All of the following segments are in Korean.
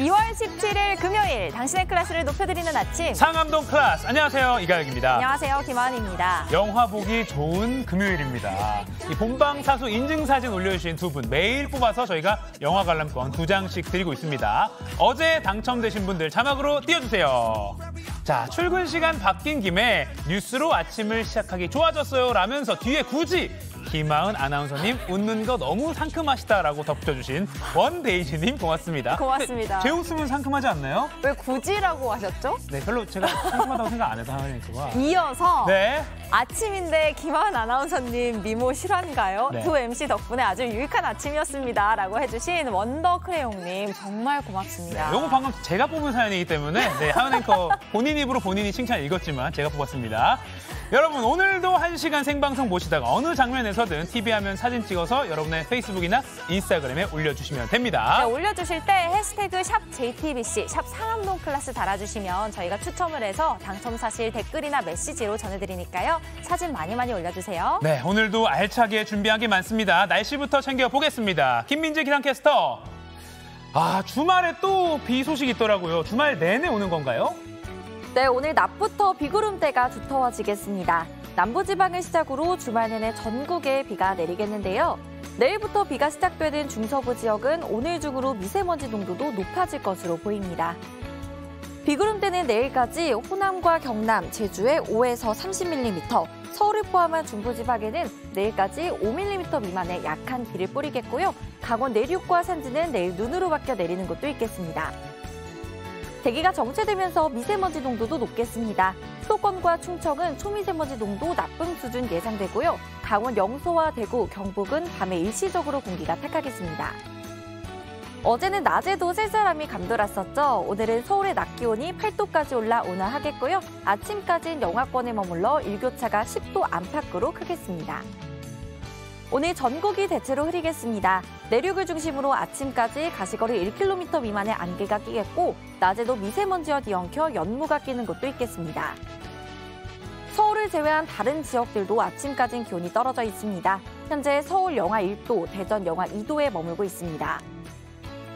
2월 17일 금요일 당신의 클래스를 높여드리는 아침 상암동 클래스. 안녕하세요, 이가혁입니다. 안녕하세요, 김하은입니다. 영화 보기 좋은 금요일입니다. 이 본방사수 인증사진 올려주신 두 분 매일 뽑아서 저희가 영화 관람권 2장씩 드리고 있습니다. 어제 당첨되신 분들 자막으로 띄워주세요. 자, 출근 시간 바뀐 김에 뉴스로 아침을 시작하기 좋아졌어요 라면서 뒤에 굳이 김하은 아나운서님 웃는 거 너무 상큼하시다라고 덧붙여주신 원데이지님 고맙습니다. 고맙습니다. 제 웃음은 상큼하지 않나요? 왜 굳이라고 하셨죠? 네, 별로 제가 상큼하다고 생각 안 해서 하니까. 이어서 네. 아침인데 김하은 아나운서님 미모 실화인가요? 네. 두 MC 덕분에 아주 유익한 아침이었습니다. 라고 해주신 원더크레용님 정말 고맙습니다. 요거 방금 제가 뽑은 사연이기 때문에 네, 하은 앵커 본인 입으로 본인이 칭찬 읽었지만 제가 뽑았습니다. 여러분 오늘도 1시간 생방송 보시다가 어느 장면에서든 TV 화면 사진 찍어서 여러분의 페이스북이나 인스타그램에 올려주시면 됩니다. 네, 올려주실 때 해시태그 샵 JTBC 샵 상암동 클래스 달아주시면 저희가 추첨을 해서 당첨 사실 댓글이나 메시지로 전해드리니까요. 사진 많이 올려주세요. 네, 오늘도 알차게 준비한 게 많습니다. 날씨부터 챙겨보겠습니다. 김민재 기상캐스터. 아, 주말에 또 비 소식이 있더라고요. 주말 내내 오는 건가요? 네, 오늘 낮부터 비구름대가 두터워지겠습니다. 남부지방을 시작으로 주말 내내 전국에 비가 내리겠는데요. 내일부터 비가 시작되는 중서부 지역은 오늘 중으로 미세먼지 농도도 높아질 것으로 보입니다. 비구름대는 내일까지 호남과 경남, 제주에 5에서 30mm, 서울을 포함한 중부지방에는 내일까지 5mm 미만의 약한 비를 뿌리겠고요. 강원 내륙과 산지는 내일 눈으로 바뀌어 내리는 곳도 있겠습니다. 대기가 정체되면서 미세먼지 농도도 높겠습니다. 수도권과 충청은 초미세먼지 농도 나쁨 수준 예상되고요. 강원 영서와 대구, 경북은 밤에 일시적으로 공기가 탁하겠습니다. 어제는 낮에도 쌀쌀함이 감돌았었죠. 오늘은 서울의 낮 기온이 8도까지 올라 온화하겠고요. 아침까지는 영하권에 머물러 일교차가 10도 안팎으로 크겠습니다. 오늘 전국이 대체로 흐리겠습니다. 내륙을 중심으로 아침까지 가시거리 1km 미만의 안개가 끼겠고 낮에도 미세먼지와 뒤엉켜 연무가 끼는 곳도 있겠습니다. 서울을 제외한 다른 지역들도 아침까지는 기온이 떨어져 있습니다. 현재 서울 영하 1도, 대전 영하 2도에 머물고 있습니다.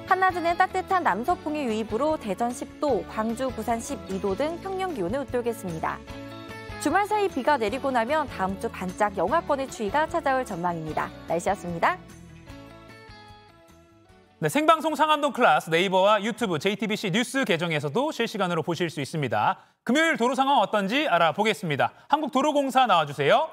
한낮에는 따뜻한 남서풍의 유입으로 대전 10도, 광주, 부산 12도 등 평년 기온을 웃돌겠습니다. 주말 사이 비가 내리고 나면 다음 주 반짝 영하권의 추위가 찾아올 전망입니다. 날씨였습니다. 네, 생방송 상암동 클래스 네이버와 유튜브 JTBC 뉴스 계정에서도 실시간으로 보실 수 있습니다. 금요일 도로 상황 어떤지 알아보겠습니다. 한국도로공사 나와주세요.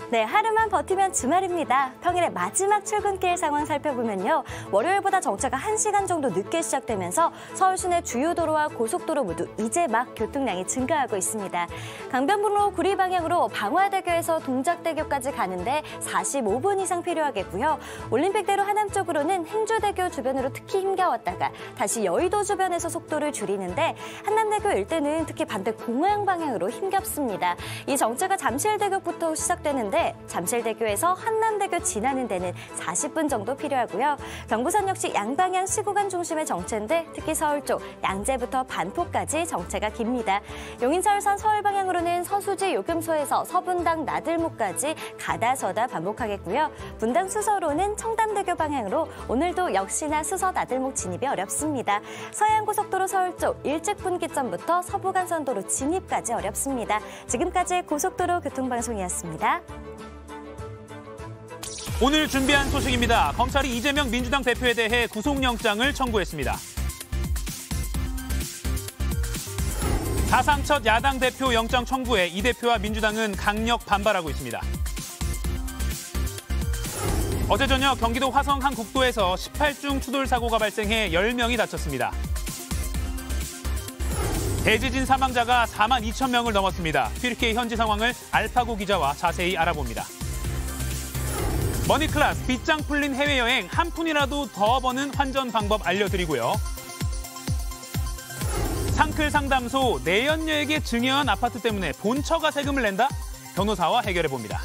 네, 하루만 버티면 주말입니다. 평일에 마지막 출근길 상황 살펴보면요. 월요일보다 정체가 1시간 정도 늦게 시작되면서 서울 시내 주요 도로와 고속도로 모두 이제 막 교통량이 증가하고 있습니다. 강변북로 구리 방향으로 방화대교에서 동작대교까지 가는데 45분 이상 필요하겠고요. 올림픽대로 하남 쪽으로는 행주대교 주변으로 특히 힘겨웠다가 다시 여의도 주변에서 속도를 줄이는데 한남대교 일대는 특히 반대 공항 방향으로 힘겹습니다. 이 정체가 잠실대교부터 시작되는데 잠실대교에서 한남대교 지나는 데는 40분 정도 필요하고요. 경부선 역시 양방향 시구간 중심의 정체인데 특히 서울 쪽 양재부터 반포까지 정체가 깁니다. 용인서울선 서울 방향으로는 서수지 요금소에서 서분당 나들목까지 가다서다 반복하겠고요. 분당 수서로는 청담대교 방향으로 오늘도 역시나 수서 나들목 진입이 어렵습니다. 서해안고속도로 서울 쪽 일찍분기점부터 서부간선도로 진입까지 어렵습니다. 지금까지 고속도로 교통방송이었습니다. 오늘 준비한 소식입니다. 검찰이 이재명 민주당 대표에 대해 구속영장을 청구했습니다. 사상 첫 야당 대표 영장 청구에 이 대표와 민주당은 강력 반발하고 있습니다. 어제 저녁 경기도 화성 한 국도에서 18중 추돌 사고가 발생해 10명이 다쳤습니다. 대지진 사망자가 4만 2천 명을 넘었습니다. 튀르키예 현지 상황을 알파고 기자와 자세히 알아봅니다. 머니클래스, 빚장 풀린 해외여행 한 푼이라도 더 버는 환전 방법 알려드리고요. 상클 상담소, 내연녀에게 증여한 아파트 때문에 본처가 세금을 낸다? 변호사와 해결해봅니다.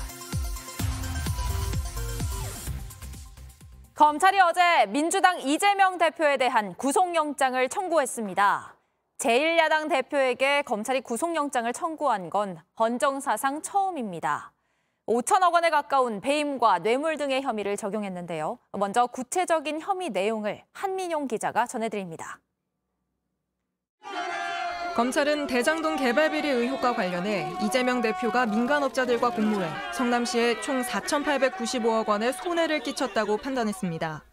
검찰이 어제 민주당 이재명 대표에 대한 구속영장을 청구했습니다. 제1야당 대표에게 검찰이 구속영장을 청구한 건 헌정사상 처음입니다. 5천억 원에 가까운 배임과 뇌물 등의 혐의를 적용했는데요. 먼저 구체적인 혐의 내용을 한민용 기자가 전해드립니다. 검찰은 대장동 개발 비리 의혹과 관련해 이재명 대표가 민간업자들과 공모해 성남시에 총 4,895억 원의 손해를 끼쳤다고 판단했습니다.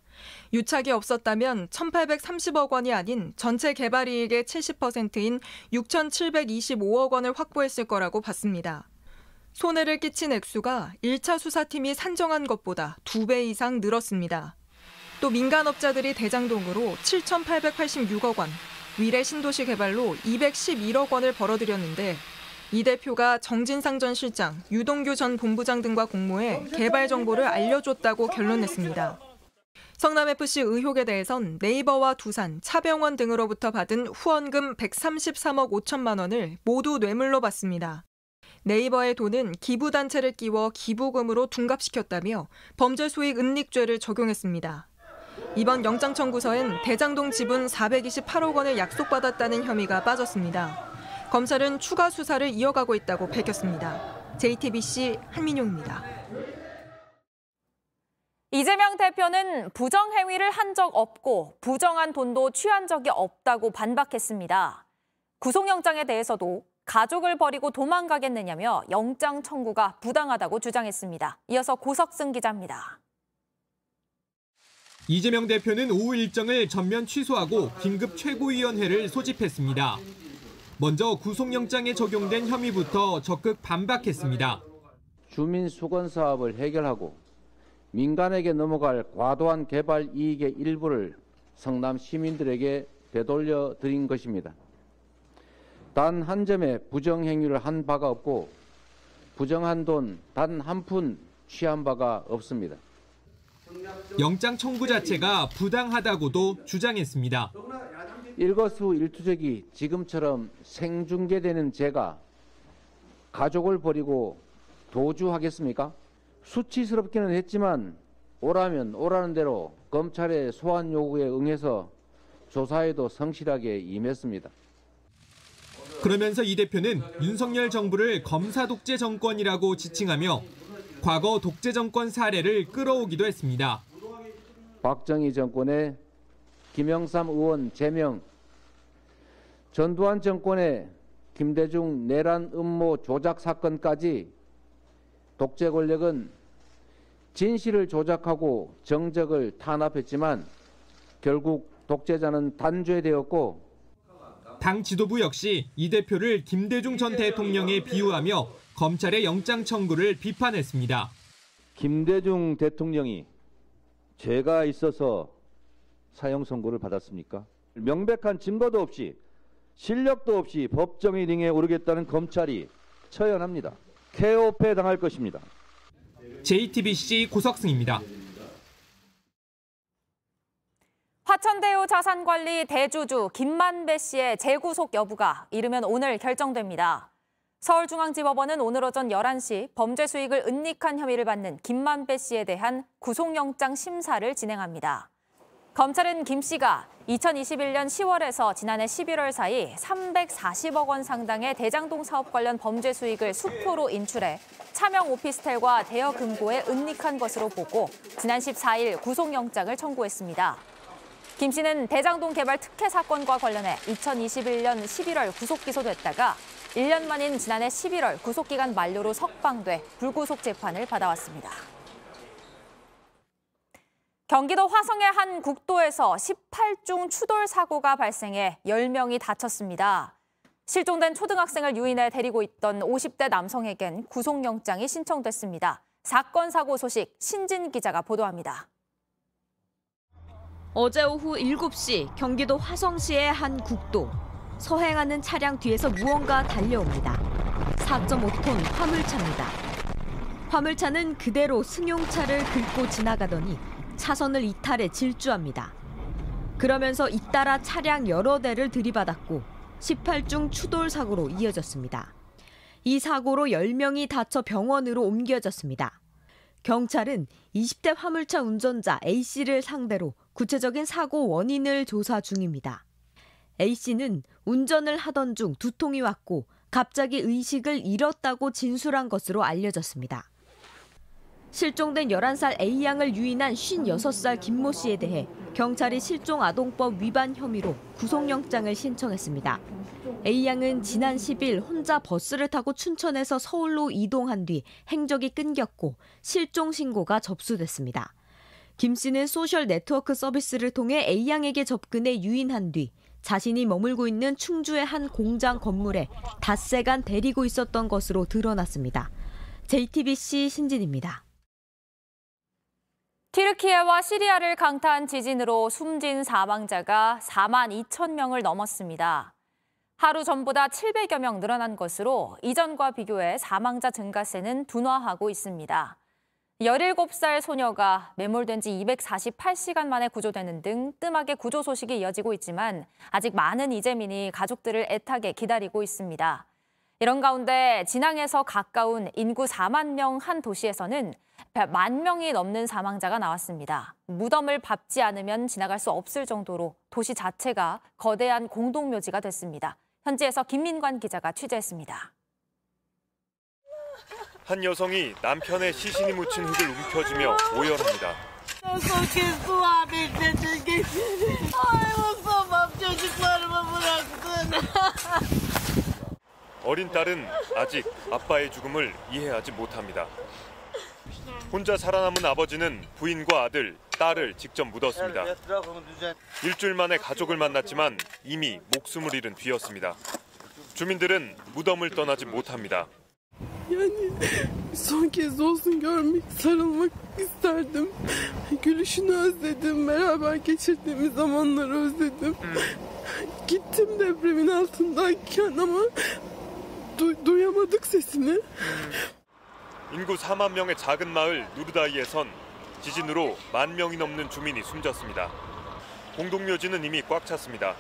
유착이 없었다면 1,830억 원이 아닌 전체 개발 이익의 70%인 6,725억 원을 확보했을 거라고 봤습니다. 손해를 끼친 액수가 1차 수사팀이 산정한 것보다 2배 이상 늘었습니다. 또 민간업자들이 대장동으로 7,886억 원, 위례 신도시 개발로 211억 원을 벌어들였는데 이 대표가 정진상 전 실장, 유동규 전 본부장 등과 공모해 개발 정보를 알려줬다고 결론냈습니다. 성남FC 의혹에 대해선 네이버와 두산, 차병원 등으로부터 받은 후원금 133억 5천만 원을 모두 뇌물로 받습니다. 네이버의 돈은 기부단체를 끼워 기부금으로 둔갑시켰다며 범죄 수익 은닉죄를 적용했습니다. 이번 영장 청구서엔 대장동 지분 428억 원을 약속받았다는 혐의가 빠졌습니다. 검찰은 추가 수사를 이어가고 있다고 밝혔습니다. JTBC 한민용입니다. 이재명 대표는 부정행위를 한 적 없고 부정한 돈도 취한 적이 없다고 반박했습니다. 구속영장에 대해서도 가족을 버리고 도망가겠느냐며 영장 청구가 부당하다고 주장했습니다. 이어서 고석승 기자입니다. 이재명 대표는 오후 일정을 전면 취소하고 긴급 최고위원회를 소집했습니다. 먼저 구속영장에 적용된 혐의부터 적극 반박했습니다. 주민 수건 사업을 해결하고 민간에게 넘어갈 과도한 개발 이익의 일부를 성남 시민들에게 되돌려 드린 것입니다. 단 한 점의 부정행위를 한 바가 없고 부정한 돈 단 한 푼 취한 바가 없습니다. 영장 청구 자체가 부당하다고도 주장했습니다. 일거수일투족이 지금처럼 생중계되는 제가 가족을 버리고 도주하겠습니까? 수치스럽기는 했지만 오라면 오라는 대로 검찰의 소환 요구에 응해서 조사에도 성실하게 임했습니다. 그러면서 이 대표는 윤석열 정부를 검사 독재 정권이라고 지칭하며 과거 독재 정권 사례를 끌어오기도 했습니다. 박정희 정권의 김영삼 의원 제명, 전두환 정권의 김대중 내란 음모 조작 사건까지 독재 권력은 진실을 조작하고 정적을 탄압했지만 결국 독재자는 단죄되었고 당 지도부 역시 이 대표를 김대중 전 대통령에 비유하며 검찰의 영장 청구를 비판했습니다. 김대중 대통령이 죄가 있어서 사형 선고를 받았습니까? 명백한 증거도 없이 실력도 없이 법정의 링에 오르겠다는 검찰이 처연합니다. 케어패 당할 것입니다. JTBC 고석승입니다. 화천대유 자산관리 대주주 김만배 씨의 재구속 여부가 이르면 오늘 결정됩니다. 서울중앙지법원은 오늘 오전 11시 범죄 수익을 은닉한 혐의를 받는 김만배 씨에 대한 구속영장 심사를 진행합니다. 검찰은 김 씨가 2021년 10월에서 지난해 11월 사이 340억 원 상당의 대장동 사업 관련 범죄 수익을 수표로 인출해 차명 오피스텔과 대여 금고에 은닉한 것으로 보고 지난 14일 구속영장을 청구했습니다. 김 씨는 대장동 개발 특혜 사건과 관련해 2021년 11월 구속 기소됐다가 1년 만인 지난해 11월 구속기간 만료로 석방돼 불구속 재판을 받아왔습니다. 경기도 화성의 한 국도에서 18중 추돌 사고가 발생해 10명이 다쳤습니다. 실종된 초등학생을 유인해 데리고 있던 50대 남성에겐 구속영장이 신청됐습니다. 사건 사고 소식 신진 기자가 보도합니다. 어제 오후 7시 경기도 화성시의 한 국도. 서행하는 차량 뒤에서 무언가 달려옵니다. 4.5톤 화물차입니다. 화물차는 그대로 승용차를 긁고 지나가더니 차선을 이탈해 질주합니다. 그러면서 잇따라 차량 여러 대를 들이받았고 18중 추돌 사고로 이어졌습니다. 이 사고로 10명이 다쳐 병원으로 옮겨졌습니다. 경찰은 20대 화물차 운전자 A씨를 상대로 구체적인 사고 원인을 조사 중입니다. A씨는 운전을 하던 중 두통이 왔고 갑자기 의식을 잃었다고 진술한 것으로 알려졌습니다. 실종된 11살 A양을 유인한 56살 김모 씨에 대해 경찰이 실종아동법 위반 혐의로 구속영장을 신청했습니다. A양은 지난 10일 혼자 버스를 타고 춘천에서 서울로 이동한 뒤 행적이 끊겼고 실종 신고가 접수됐습니다. 김 씨는 소셜 네트워크 서비스를 통해 A양에게 접근해 유인한 뒤 자신이 머물고 있는 충주의 한 공장 건물에 닷새간 데리고 있었던 것으로 드러났습니다. JTBC 신진입니다. 튀르키예와 시리아를 강타한 지진으로 숨진 사망자가 4만 2천 명을 넘었습니다. 하루 전보다 700여 명 늘어난 것으로 이전과 비교해 사망자 증가세는 둔화하고 있습니다. 17살 소녀가 매몰된 지 248시간 만에 구조되는 등 뜸하게 구조 소식이 이어지고 있지만 아직 많은 이재민이 가족들을 애타게 기다리고 있습니다. 이런 가운데 진앙에서 가까운 인구 4만 명 한 도시에서는 1만 명이 넘는 사망자가 나왔습니다. 무덤을 밟지 않으면 지나갈 수 없을 정도로 도시 자체가 거대한 공동묘지가 됐습니다. 현지에서 김민관 기자가 취재했습니다. 한 여성이 남편의 시신이 묻힌 흙을 움켜쥐며 오열합니다. 어린 딸은 아직 아빠의 죽음을 이해하지 못합니다. 혼자 살아남은 아버지는 부인과 아들, 딸을 직접 묻었습니다. 일주일 만에 가족을 만났지만 이미 목숨을 잃은 뒤였습니다. 주민들은 무덤을 떠나지 못합니다. Yani son kez olsun görmek, sarılmak isterdim. Gülüşünü özledim, beraber geçirdiğimiz zamanları özledim. Gittim depremin altındayken ama duyamadık sesini. 인구 4만 명의 작은 마을 누르다이에선 지진으로 1만 명이 넘는 주민이 숨졌습니다. 공동묘지는 이미 꽉 찼습니다.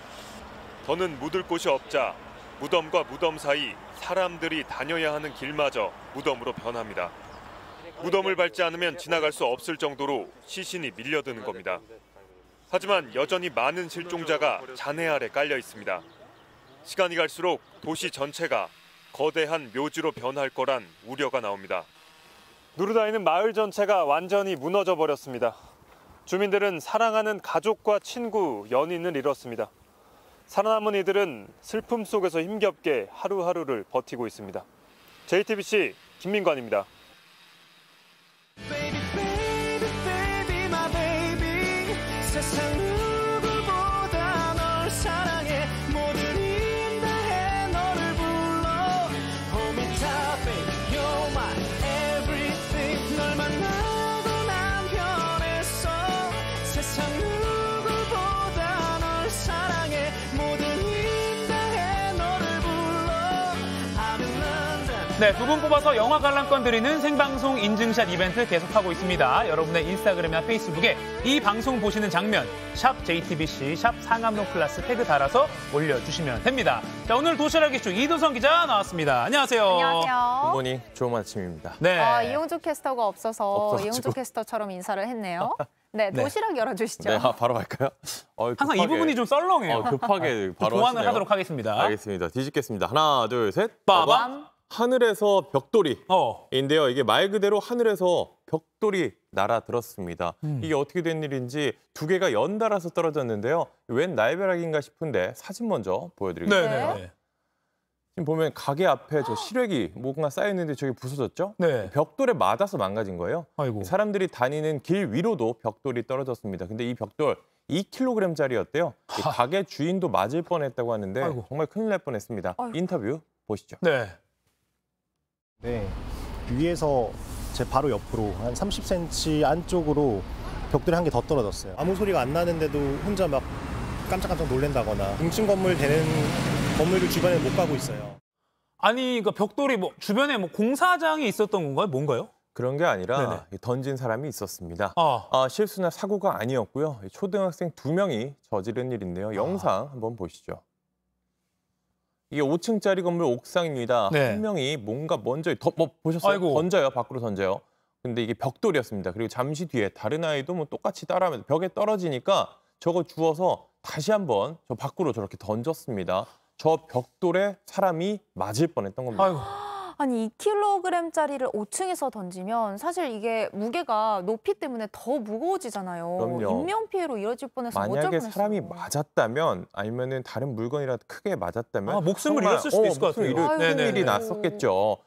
더는 묻을 곳이 없자 무덤과 무덤 사이 사람들이 다녀야 하는 길마저 무덤으로 변합니다. 무덤을 밟지 않으면 지나갈 수 없을 정도로 시신이 밀려드는 겁니다. 하지만 여전히 많은 실종자가 잔해 아래 깔려 있습니다. 시간이 갈수록 도시 전체가 거대한 묘지로 변할 거란 우려가 나옵니다. 누르다이는 마을 전체가 완전히 무너져 버렸습니다. 주민들은 사랑하는 가족과 친구, 연인을 잃었습니다. 살아남은 이들은 슬픔 속에서 힘겹게 하루하루를 버티고 있습니다. JTBC 김민관입니다. 네, 두 분 뽑아서 영화 관람권 드리는 생방송 인증샷 이벤트 계속하고 있습니다. 여러분의 인스타그램이나 페이스북에 이 방송 보시는 장면 샵 JTBC 샵 상암동 플러스 태그 달아서 올려주시면 됩니다. 자, 오늘 도시락 이슈 이도성 기자 나왔습니다. 안녕하세요. 안녕하세요. 굿모닝, 좋은 아침입니다. 네. 이용주 캐스터가 없어서 이용주 캐스터처럼 인사를 했네요. 네, 도시락 열어주시죠. 네, 바로 갈까요? 항상 이 부분이 좀 썰렁해요. 급하게 바로 보완을 하시네요. 하도록 하겠습니다. 알겠습니다. 뒤집겠습니다. 하나, 둘, 셋. 빠밤. 하늘에서 벽돌이인데요. 이게 말 그대로 하늘에서 벽돌이 날아들었습니다. 이게 어떻게 된 일인지 두 개가 연달아서 떨어졌는데요. 웬 날벼락인가 싶은데 사진 먼저 보여드리겠습니다. 네. 지금 보면 가게 앞에 저 실외기 뭔가 쌓여있는데 저게 부서졌죠? 네. 벽돌에 맞아서 망가진 거예요. 아이고. 사람들이 다니는 길 위로도 벽돌이 떨어졌습니다. 근데 이 벽돌 2kg짜리였대요. 이 가게 주인도 맞을 뻔했다고 하는데 아이고. 정말 큰일 날 뻔했습니다. 인터뷰 보시죠. 네. 네, 위에서 제 바로 옆으로 한 30cm 안쪽으로 벽돌이 한 개 더 떨어졌어요. 아무 소리가 안 나는데도 혼자 막 깜짝깜짝 놀란다거나 붕층 건물 되는 건물들 주변에 못 가고 있어요. 아니, 그 벽돌이 주변에 공사장이 있었던 건가요? 뭔가요? 그런 게 아니라 던진 사람이 있었습니다. 실수나 사고가 아니었고요. 초등학생 2명이 저지른 일인데요. 영상 한번 보시죠. 이게 5층짜리 건물 옥상입니다. 네. 한 명이 뭔가 먼저 보셨어요? 아이고. 던져요. 밖으로 던져요. 근데 이게 벽돌이었습니다. 그리고 잠시 뒤에 다른 아이도 똑같이 따라하면서 벽에 떨어지니까 저거 주워서 다시 한번 저 밖으로 저렇게 던졌습니다. 저 벽돌에 사람이 맞을 뻔했던 겁니다. 아이고. 아니 2kg짜리를 5층에서 던지면 사실 이게 무게가 높이 때문에 더 무거워지잖아요. 그럼요. 인명피해로 이어질 뻔해서 어쩔 만약에 뻔했어요. 사람이 맞았다면 아니면은 다른 물건이라도 크게 맞았다면 목숨을 잃었을 수도 있을 것 같아요. 큰 네네. 일이 났었겠죠.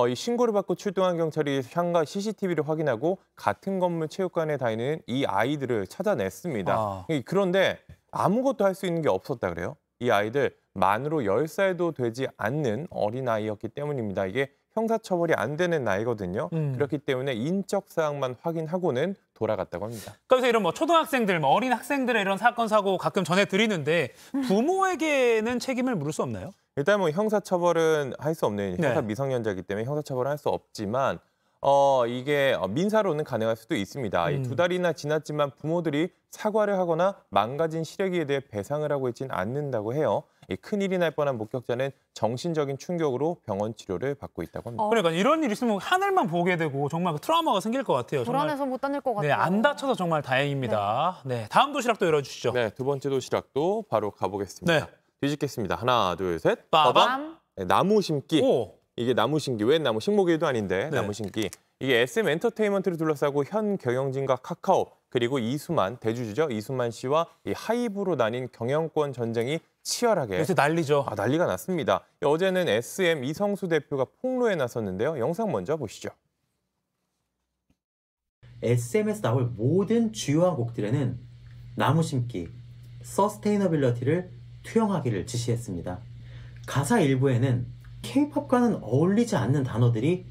이 신고를 받고 출동한 경찰이 향가 CCTV를 확인하고 같은 건물 체육관에 다니는 이 아이들을 찾아냈습니다. 그런데 아무것도 할 수 있는 게 없었다 그래요. 이 아이들 만으로 10살도 되지 않는 어린아이였기 때문입니다. 이게 형사처벌이 안 되는 나이거든요. 그렇기 때문에 인적 사항만 확인하고는 돌아갔다고 합니다. 그래서 이런 뭐 초등학생들, 뭐 어린 학생들의 이런 사건 사고 가끔 전해드리는데 부모에게는 책임을 물을 수 없나요? 일단 뭐 형사처벌은 할 수 없는 형사 네. 미성년자이기 때문에 형사처벌을 할 수 없지만 이게 민사로는 가능할 수도 있습니다. 이 2달이나 지났지만 부모들이 사과를 하거나 망가진 시래기에 대해 배상을 하고 있지는 않는다고 해요. 이 큰일이 날 뻔한 목격자는 정신적인 충격으로 병원 치료를 받고 있다고 합니다. 그러니까 이런 일이 있으면 하늘만 보게 되고 정말 그 트라우마가 생길 것 같아요. 불안해서 못 다닐 것 같아요. 네, 안 다쳐서 정말 다행입니다. 네, 다음 도시락도 열어주시죠. 네, 두 번째 도시락도 바로 가보겠습니다. 네. 뒤집겠습니다. 하나, 둘, 셋. 빠밤. 네, 나무 심기. 이게 나무 심기. 웬 나무? 식목일도 아닌데 네. 나무 심기. 이게 SM 엔터테인먼트를 둘러싸고 현 경영진과 카카오 그리고 이수만 대주주죠. 이수만 씨와 이 하이브로 나뉜 경영권 전쟁이 치열하게 요새 난리죠. 난리가 났습니다. 어제는 SM 이성수 대표가 폭로에 나섰는데요. 영상 먼저 보시죠. SM에서 나올 모든 주요한 곡들에는 나무 심기, 서스테이너빌리티를 투영하기를 지시했습니다. 가사 일부에는 K-팝과는 어울리지 않는 단어들이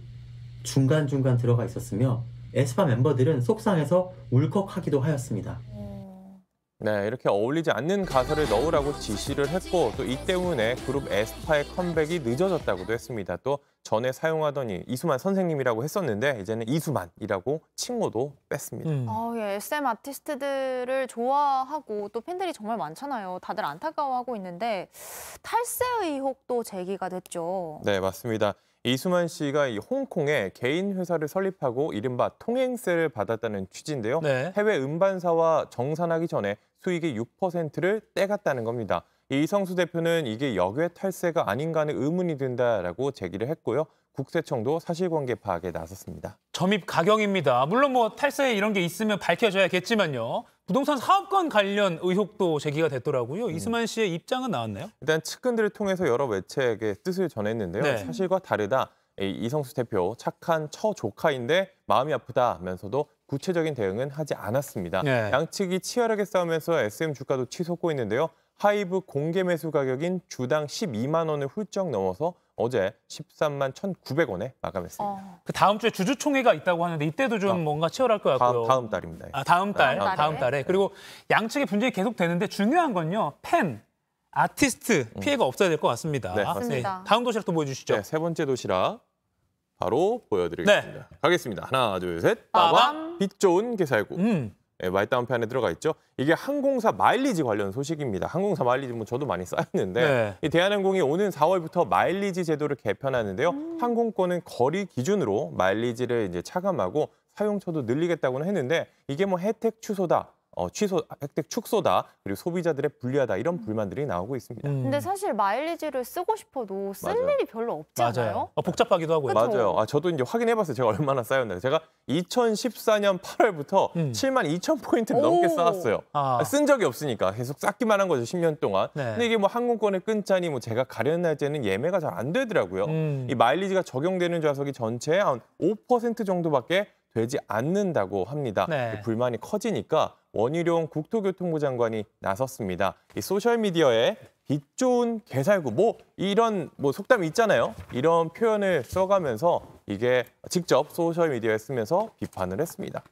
중간중간 들어가 있었으며 에스파 멤버들은 속상해서 울컥하기도 하였습니다. 네, 이렇게 어울리지 않는 가사를 넣으라고 지시를 했고 또 이 때문에 그룹 에스파의 컴백이 늦어졌다고도 했습니다. 또 전에 사용하던 이수만 선생님이라고 했었는데 이제는 이수만이라고 칭호도 뺐습니다. 예, SM 아티스트들을 좋아하고 또 팬들이 정말 많잖아요. 다들 안타까워하고 있는데 탈세 의혹도 제기가 됐죠. 네, 맞습니다. 이수만 씨가 이 홍콩에 개인 회사를 설립하고 이른바 통행세를 받았다는 취지인데요. 네. 해외 음반사와 정산하기 전에 수익의 6%를 떼갔다는 겁니다. 이성수 대표는 이게 역외 탈세가 아닌가 하는 의문이 든다라고 제기를 했고요. 국세청도 사실관계 파악에 나섰습니다. 점입 가경입니다. 물론 뭐 탈세 이런 게 있으면 밝혀져야겠지만요. 부동산 사업권 관련 의혹도 제기가 됐더라고요. 이수만 씨의 입장은 나왔나요? 일단 측근들을 통해서 여러 매체에게 뜻을 전했는데요. 네. 사실과 다르다. 이성수 대표 착한 처조카인데 마음이 아프다면서도 구체적인 대응은 하지 않았습니다. 네. 양측이 치열하게 싸우면서 SM 주가도 치솟고 있는데요. 하이브 공개 매수 가격인 주당 12만 원을 훌쩍 넘어서 어제 13만 1,900원에 마감했습니다. 그 다음 주에 주주총회가 있다고 하는데 이때도 좀 뭔가 치열할 것 같고요. 다음 달입니다. 다음 달에? 달에. 그리고 양측의 분쟁이 계속 되는데 중요한 건요. 팬, 아티스트 피해가 없어야 될 것 같습니다. 네, 맞습니다. 다음 도시락 또 보여주시죠. 네, 세 번째 도시락 바로 보여드리겠습니다. 가겠습니다. 하나, 둘, 셋. 빠밤. 빛 좋은 게살구. 네, 말다운편에 들어가 있죠. 이게 항공사 마일리지 관련 소식입니다. 항공사 마일리지 뭐 저도 많이 쌓였는데 이 대한항공이 오는 4월부터 마일리지 제도를 개편하는데요. 항공권은 거리 기준으로 마일리지를 이제 차감하고 사용처도 늘리겠다고는 했는데 이게 뭐 혜택 취소다. 혜택 축소다, 그리고 소비자들의 불리하다 이런 불만들이 나오고 있습니다. 근데 사실 마일리지를 쓰고 싶어도 쓸 맞아요. 일이 별로 없지 않아요? 복잡하기도 하고요. 그쵸? 맞아요. 저도 이제 확인해봤어요. 제가 얼마나 쌓였나. 제가 2014년 8월부터 7만 2천 포인트를 넘게 쌓았어요. 쓴 적이 없으니까 계속 쌓기만 한 거죠. 10년 동안. 근데 이게 뭐 항공권을 끊자니 뭐 제가 가려는 날짜는 예매가 잘 안 되더라고요. 이 마일리지가 적용되는 좌석이 전체의 한 5% 정도밖에 되지 않는다고 합니다. 불만이 커지니까 원희룡 국토교통부 장관이 나섰습니다. 이 소셜미디어에 빛 좋은 개살구 이런 속담이 있잖아요. 이런 표현을 써가면서 이게 직접 소셜미디어에 쓰면서 비판을 했습니다.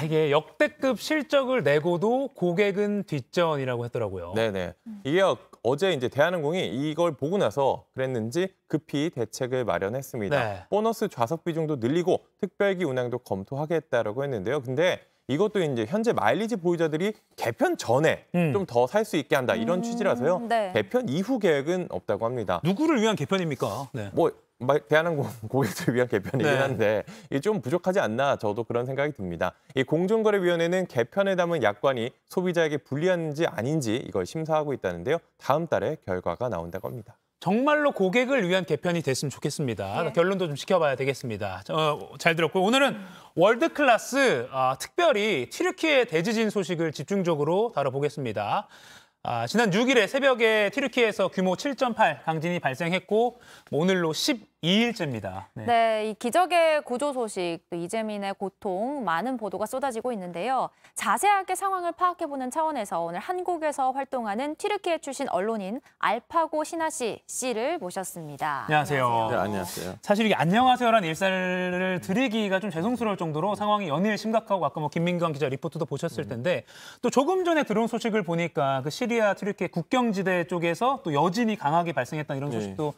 이게 역대급 실적을 내고도 고객은 뒷전이라고 했더라고요. 네네. 이게 어제 이제 대한항공이 이걸 보고 나서 그랬는지 급히 대책을 마련했습니다. 보너스 좌석 비중도 늘리고 특별기 운항도 검토하겠다라고 했는데요. 근데 이것도 이제 현재 마일리지 보유자들이 개편 전에 좀 더 살 수 있게 한다 이런 취지라서요. 개편 이후 계획은 없다고 합니다. 누구를 위한 개편입니까? 대한항공 고객들을 위한 개편이긴 한데 이게 좀 부족하지 않나 저도 그런 생각이 듭니다. 이 공정거래위원회는 개편에 담은 약관이 소비자에게 불리한지 아닌지 이걸 심사하고 있다는데요. 다음 달에 결과가 나온다고 합니다. 정말로 고객을 위한 개편이 됐으면 좋겠습니다. 예. 결론도 좀 지켜봐야 되겠습니다. 잘 들었고 오늘은 월드클래스 특별히 튀르키예 대지진 소식을 집중적으로 다뤄보겠습니다. 지난 6일에 새벽에 튀르키예에서 규모 7.8 강진이 발생했고 오늘로 12일째입니다. 네, 이 기적의 구조 소식, 또 이재민의 고통, 많은 보도가 쏟아지고 있는데요. 자세하게 상황을 파악해보는 차원에서 오늘 한국에서 활동하는 튀르키예 출신 언론인 알파고 시나시 씨를 모셨습니다. 안녕하세요. 네, 안녕하세요. 사실 이게 안녕하세요라는 일사를 드리기가 좀 죄송스러울 정도로 상황이 연일 심각하고 아까 뭐 김민경 기자 리포트도 보셨을 텐데 또 조금 전에 들어온 소식을 보니까 그 시리아 튀르키예 국경지대 쪽에서 또 여진이 강하게 발생했다는 이런 소식도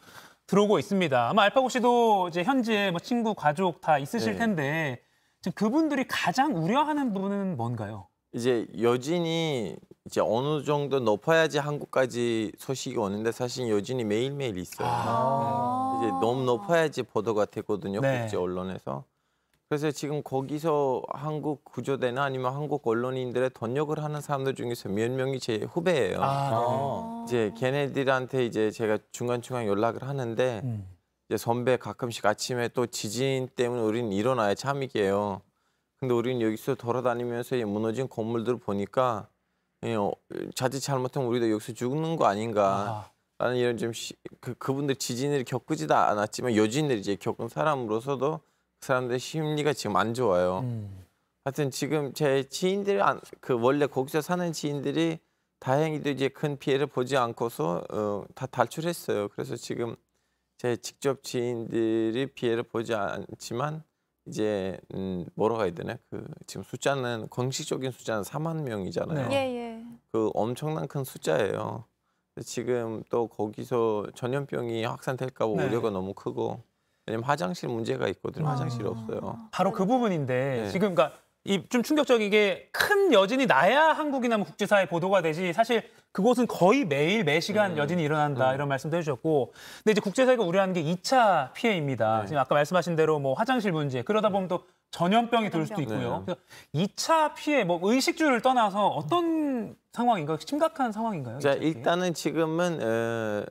들어오고 있습니다. 아마 알파고 씨도 이제 현지에 뭐 친구, 가족 다 있으실 텐데 지금 그분들이 가장 우려하는 부분은 뭔가요? 이제 여진이 이제 어느 정도 높아야지 한국까지 소식이 오는데 사실 여진이 매일매일 있어요. 이제 너무 높아야지 보도가 되거든요. 국제 언론에서. 그래서 지금 거기서 한국 구조대나 아니면 한국 언론인들의 번역을 하는 사람들 중에서 몇 명이 제 후배예요. 이제 걔네들한테 이제 제가 중간중간 연락을 하는데 이제 선배 가끔씩 아침에 또 지진 때문에 우리는 일어나야 참이게요. 근데 우리는 여기서 돌아다니면서 이 무너진 건물들을 보니까 자칫 잘못하면 우리도 여기서 죽는 거 아닌가. 라는 이런 좀 그분들 지진을 겪지도 않았지만 여진을 이제 겪은 사람으로서도 그 사람들의 심리가 지금 안 좋아요. 하여튼 지금 제 지인들 원래 거기서 사는 지인들이 다행히도 이제 큰 피해를 보지 않고서 다 탈출했어요. 그래서 지금 제 직접 지인들이 피해를 보지 않지만 이제 뭐라고 해야 되나 지금 숫자는 공식적인 숫자는 4만 명이잖아요. 그 엄청난 큰 숫자예요. 지금 또 거기서 전염병이 확산될까 봐 우려가 너무 크고. 왜냐면 화장실 문제가 있거든요. 화장실이 없어요. 바로 그 부분인데 지금 그러니까 좀 충격적이게 큰 여진이 나야 한국이나 뭐 국제사회에 보도가 되지 사실 그곳은 거의 매일 매시간 여진이 일어난다 이런 말씀도 해주셨고 근데 이제 국제사회가 우려하는 게 2차 피해입니다. 지금 아까 말씀하신 대로 뭐 화장실 문제 그러다 보면 또 전염병이 들 수도 있고요. 그래서 2차 피해 뭐 의식주를 떠나서 어떤 상황인가요? 심각한 상황인가요? 자, 일단은 지금은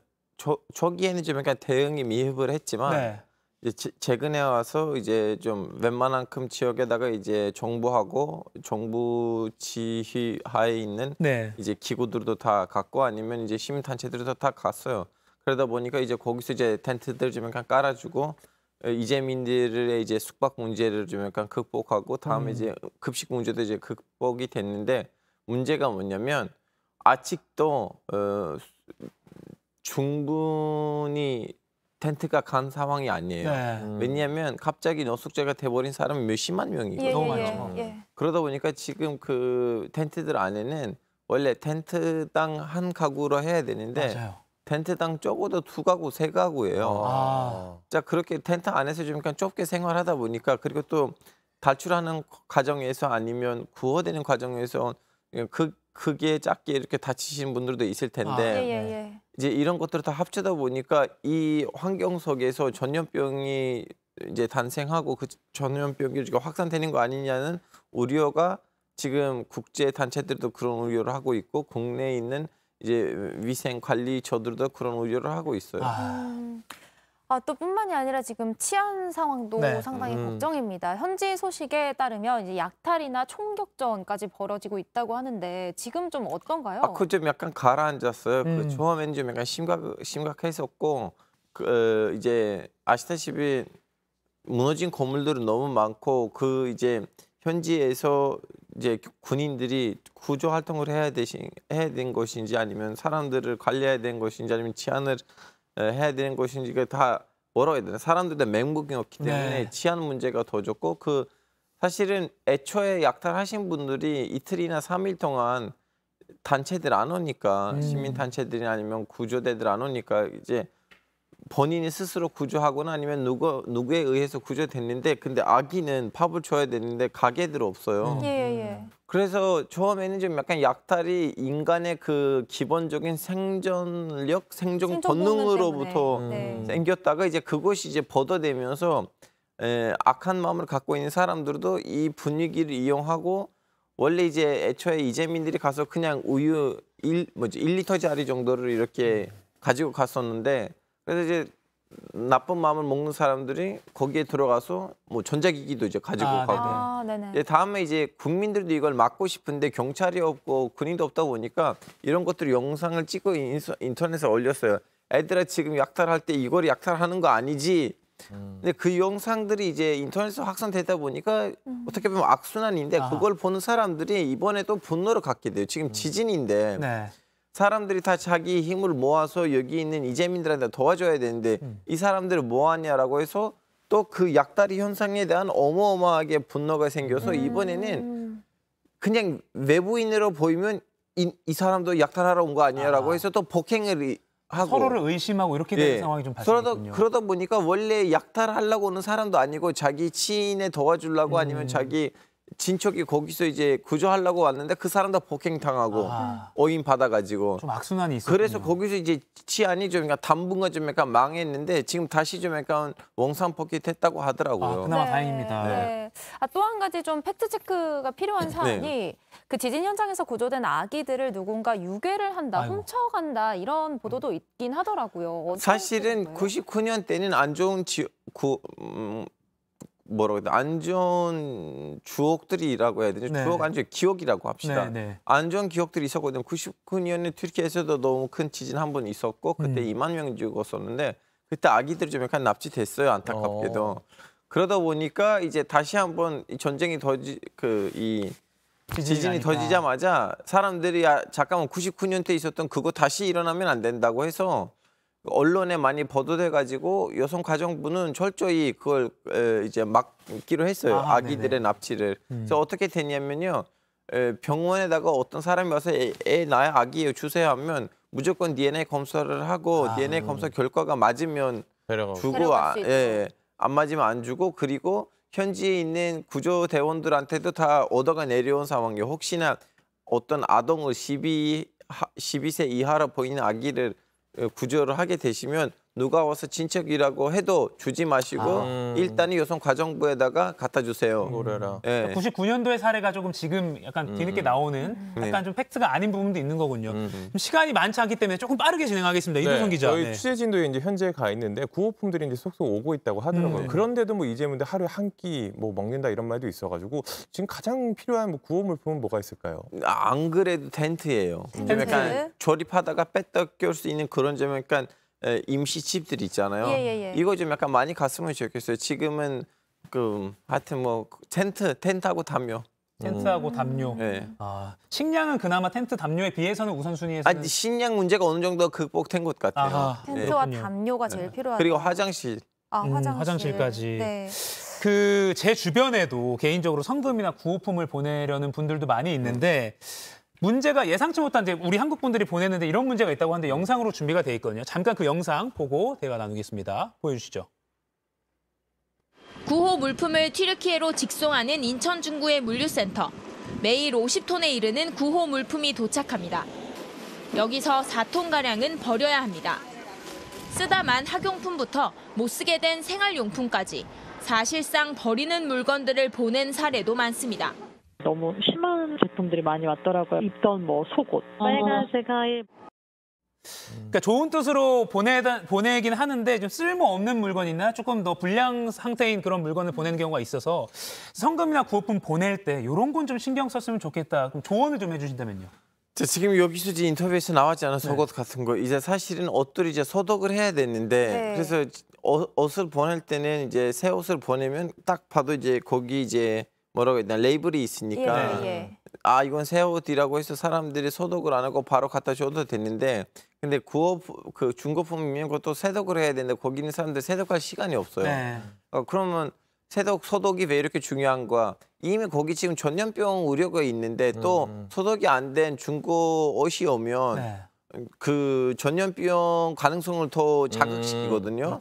초기에는 좀 약간 대응이 미흡을 했지만 이제 최근에 와서 이제 좀 웬만한큼 지역에다가 이제 정부하고 정부 지휘하에 있는 이제 기구들도 다 갔고 아니면 이제 시민단체들도 다 갔어요. 그러다 보니까 이제 거기서 이제 텐트들 좀 약간 깔아주고 이재민들의 이제 숙박 문제를 좀 약간 극복하고 다음에 이제 급식 문제도 이제 극복이 됐는데 문제가 뭐냐면 아직도 충분히 텐트가 간 상황이 아니에요. 왜냐하면 갑자기 노숙자가 돼버린 사람이 몇십만 명이거든요. 너무 많죠. 그러다 보니까 지금 그 텐트들 안에는 원래 텐트당 한 가구로 해야 되는데 텐트당 적어도 2가구, 3가구예요. 자 그렇게 텐트 안에서 좀 약간 좁게 생활하다 보니까 그리고 또 탈출하는 과정에서 아니면 구호되는 과정에서 크게 작게 이렇게 다치신 분들도 있을 텐데 이제 이런 것들을 다 합치다 보니까 이 환경 속에서 전염병이 이제 탄생하고 그 전염병이 확산되는 거 아니냐는 우려가 지금 국제 단체들도 그런 우려를 하고 있고 국내에 있는 이제 위생 관리처들도 그런 우려를 하고 있어요. 또 뿐만이 아니라 지금 치안 상황도 상당히 걱정입니다. 현지 소식에 따르면 이제 약탈이나 총격전까지 벌어지고 있다고 하는데 지금 좀 어떤가요? 그거 좀 약간 가라앉았어요. 그 처음에는 좀 약간 심각했었고 이제 아시다시피 무너진 건물들은 너무 많고 그 이제 현지에서 이제 군인들이 구조 활동을 해야 된 것인지 아니면 사람들을 관리해야 되는 것인지 아니면 치안을 해야 되는 것인지가 다 뭐라고 해야 되나 사람들의 맹목이 없기 때문에 치안 문제가 더 좋고 사실은 애초에 약탈하신 분들이 이틀이나 3일 동안 단체들 안 오니까 시민 단체들이 아니면 구조대들 안 오니까 이제 본인이 스스로 구조하거나 아니면 누구에 의해서 구조됐는데 근데 아기는 밥을 줘야 되는데 가게들 없어요. 그래서 처음에는 좀 약간 약탈이 인간의 그 기본적인 생존력, 생존 본능으로부터 생겼다가 이제 그것이 이제 벗어되면서 악한 마음을 갖고 있는 사람들도 이 분위기를 이용하고 원래 이제 애초에 이재민들이 가서 그냥 우유 1리터짜리 정도를 이렇게 가지고 갔었는데 그래서 이제 나쁜 마음을 먹는 사람들이 거기에 들어가서 뭐 전자기기도 이제 가지고 가고. 이제 다음에 이제 국민들도 이걸 막고 싶은데 경찰이 없고 군인도 없다 보니까 이런 것들 영상을 찍고 인터넷에 올렸어요. 애들아 지금 약탈할 때 이걸 약탈하는 거 아니지. 근데 그 영상들이 이제 인터넷에서 확산되다 보니까 어떻게 보면 악순환인데 그걸 보는 사람들이 이번에도 분노를 갖게 돼요. 지금 지진인데 사람들이 다 자기 힘을 모아서 여기 있는 이재민들한테 도와줘야 되는데 이 사람들을 뭐하냐라고 해서 또 그 약탈이 현상에 대한 어마어마하게 분노가 생겨서 이번에는 그냥 외부인으로 보이면 이 사람도 약탈하러 온 거 아니야라고 해서 또 폭행을 하고 서로를 의심하고 이렇게 되는 상황이 좀 발생했군요. 그러다 보니까 원래 약탈하려고 오는 사람도 아니고 자기 치인에 도와주려고 아니면 자기 친척이 거기서 이제 구조하려고 왔는데 그 사람도 폭행당하고 오인 받아가지고 좀 악순환이 있었군요. 그래서 거기서 이제 치안이 좀 약간 당분간 좀 약간 망했는데 지금 다시 좀 약간 원상복귀 됐다고 하더라고요. 그나마 다행입니다. 또 한 가지 좀 팩트 체크가 필요한 사안이 그 지진 현장에서 구조된 아기들을 누군가 유괴를 한다, 훔쳐간다 이런 보도도 있긴 하더라고요. 사실은 99년 때는 안 좋은 안 좋은 주옥들이라고 해야 되죠. 주옥 안 좋은 기억이라고 합시다. 안 좋은 기억들이 있었거든요. 99년에 튀르키예에서도 너무 큰 지진 한 번 있었고 그때 2만 명이 죽었었는데 그때 아기들이 좀 약간 납치됐어요. 안타깝게도. 그러다 보니까 이제 다시 한번 전쟁이 지진이 터지자마자 사람들이 잠깐만 99년 때 있었던 그거 다시 일어나면 안 된다고 해서 언론에 많이 보도돼가지고 여성가정부는 철저히 그걸 이제 막기로 했어요. 아기들의 납치를. 그래서 어떻게 됐냐면요. 병원에다가 어떤 사람이 와서 애 나의 아기예요 주세요 하면 무조건 DNA 검사를 하고 DNA 검사 결과가 맞으면 주고 안 맞으면 안 주고 그리고 현지에 있는 구조대원들한테도 다 오더가 내려온 상황이에요. 혹시나 어떤 아동을 12세 이하로 보이는 아기를 구조를 하게 되시면 누가 와서 친척이라고 해도 주지 마시고 일단은 여성가정부에다가 갖다 주세요. 99년도의 사례가 조금 지금 약간 뒤늦게 나오는 약간 좀 팩트가 아닌 부분도 있는 거군요. 시간이 많지 않기 때문에 조금 빠르게 진행하겠습니다. 이도선 기자. 저희 취재진도 이제 현지에 가 있는데 구호품들이 이제 쏙쏙 오고 있다고 하더라고요. 그런데도 뭐 이재민들 하루에 한 끼 뭐 먹는다 이런 말도 있어가지고 지금 가장 필요한 뭐 구호 물품은 뭐가 있을까요? 안 그래도 텐트예요. 좀 약간 조립하다가 뺐다 껴올 수 있는 그런 좀 약간 임시집들 있잖아요. 이거 좀 약간 많이 갔으면 좋겠어요. 지금은 하여튼 뭐 텐트하고 담요. 텐트하고 담요. 식량은 그나마 텐트 담요에 비해서는 우선순위에서는 식량 문제가 어느 정도 극복된 것 같아요. 텐트와 담요가 제일 필요하다. 그리고 화장실. 화장실까지. 제 주변에도 개인적으로 성금이나 구호품을 보내려는 분들도 많이 있는데 문제가 예상치 못한 우리 한국 분들이 보냈는데 이런 문제가 있다고 하는데 영상으로 준비가 돼 있거든요. 잠깐 그 영상 보고 대화 나누겠습니다. 보여주시죠. 구호 물품을 튀르키예로 직송하는 인천 중구의 물류센터. 매일 50톤에 이르는 구호 물품이 도착합니다. 여기서 4톤가량은 버려야 합니다. 쓰다만 학용품부터 못 쓰게 된 생활용품까지 사실상 버리는 물건들을 보낸 사례도 많습니다. 너무 심한 제품들이 많이 왔더라고요. 입던 뭐 속옷, 빨간색 하일. 그러니까 좋은 뜻으로 보내긴 하는데 좀 쓸모없는 물건이나 조금 더 불량 상태인 그런 물건을 보내는 경우가 있어서 성금이나 구호품 보낼 때 이런 건 좀 신경 썼으면 좋겠다. 그럼 조언을 좀 해주신다면요. 지금 여기서 인터뷰에서 나왔잖아요. 속옷 같은 거. 이제 사실은 옷들이 이제 소독을 해야 되는데 그래서 옷을 보낼 때는 이제 새 옷을 보내면 딱 봐도 이제 거기 이제 뭐라고 해야 되나 레이블이 있으니까 이건 새 옷이라고 해서 사람들이 소독을 안 하고 바로 갖다 줘도 됐는데 근데 중고품이면 그것도 세독을 해야 되는데 거기 있는 사람들 세독할 시간이 없어요. 그러면 소독이 왜 이렇게 중요한 거야? 이미 거기 지금 전염병 우려가 있는데 또 소독이 안 된 중고 옷이 오면 그 전염병 가능성을 더 자극시키거든요.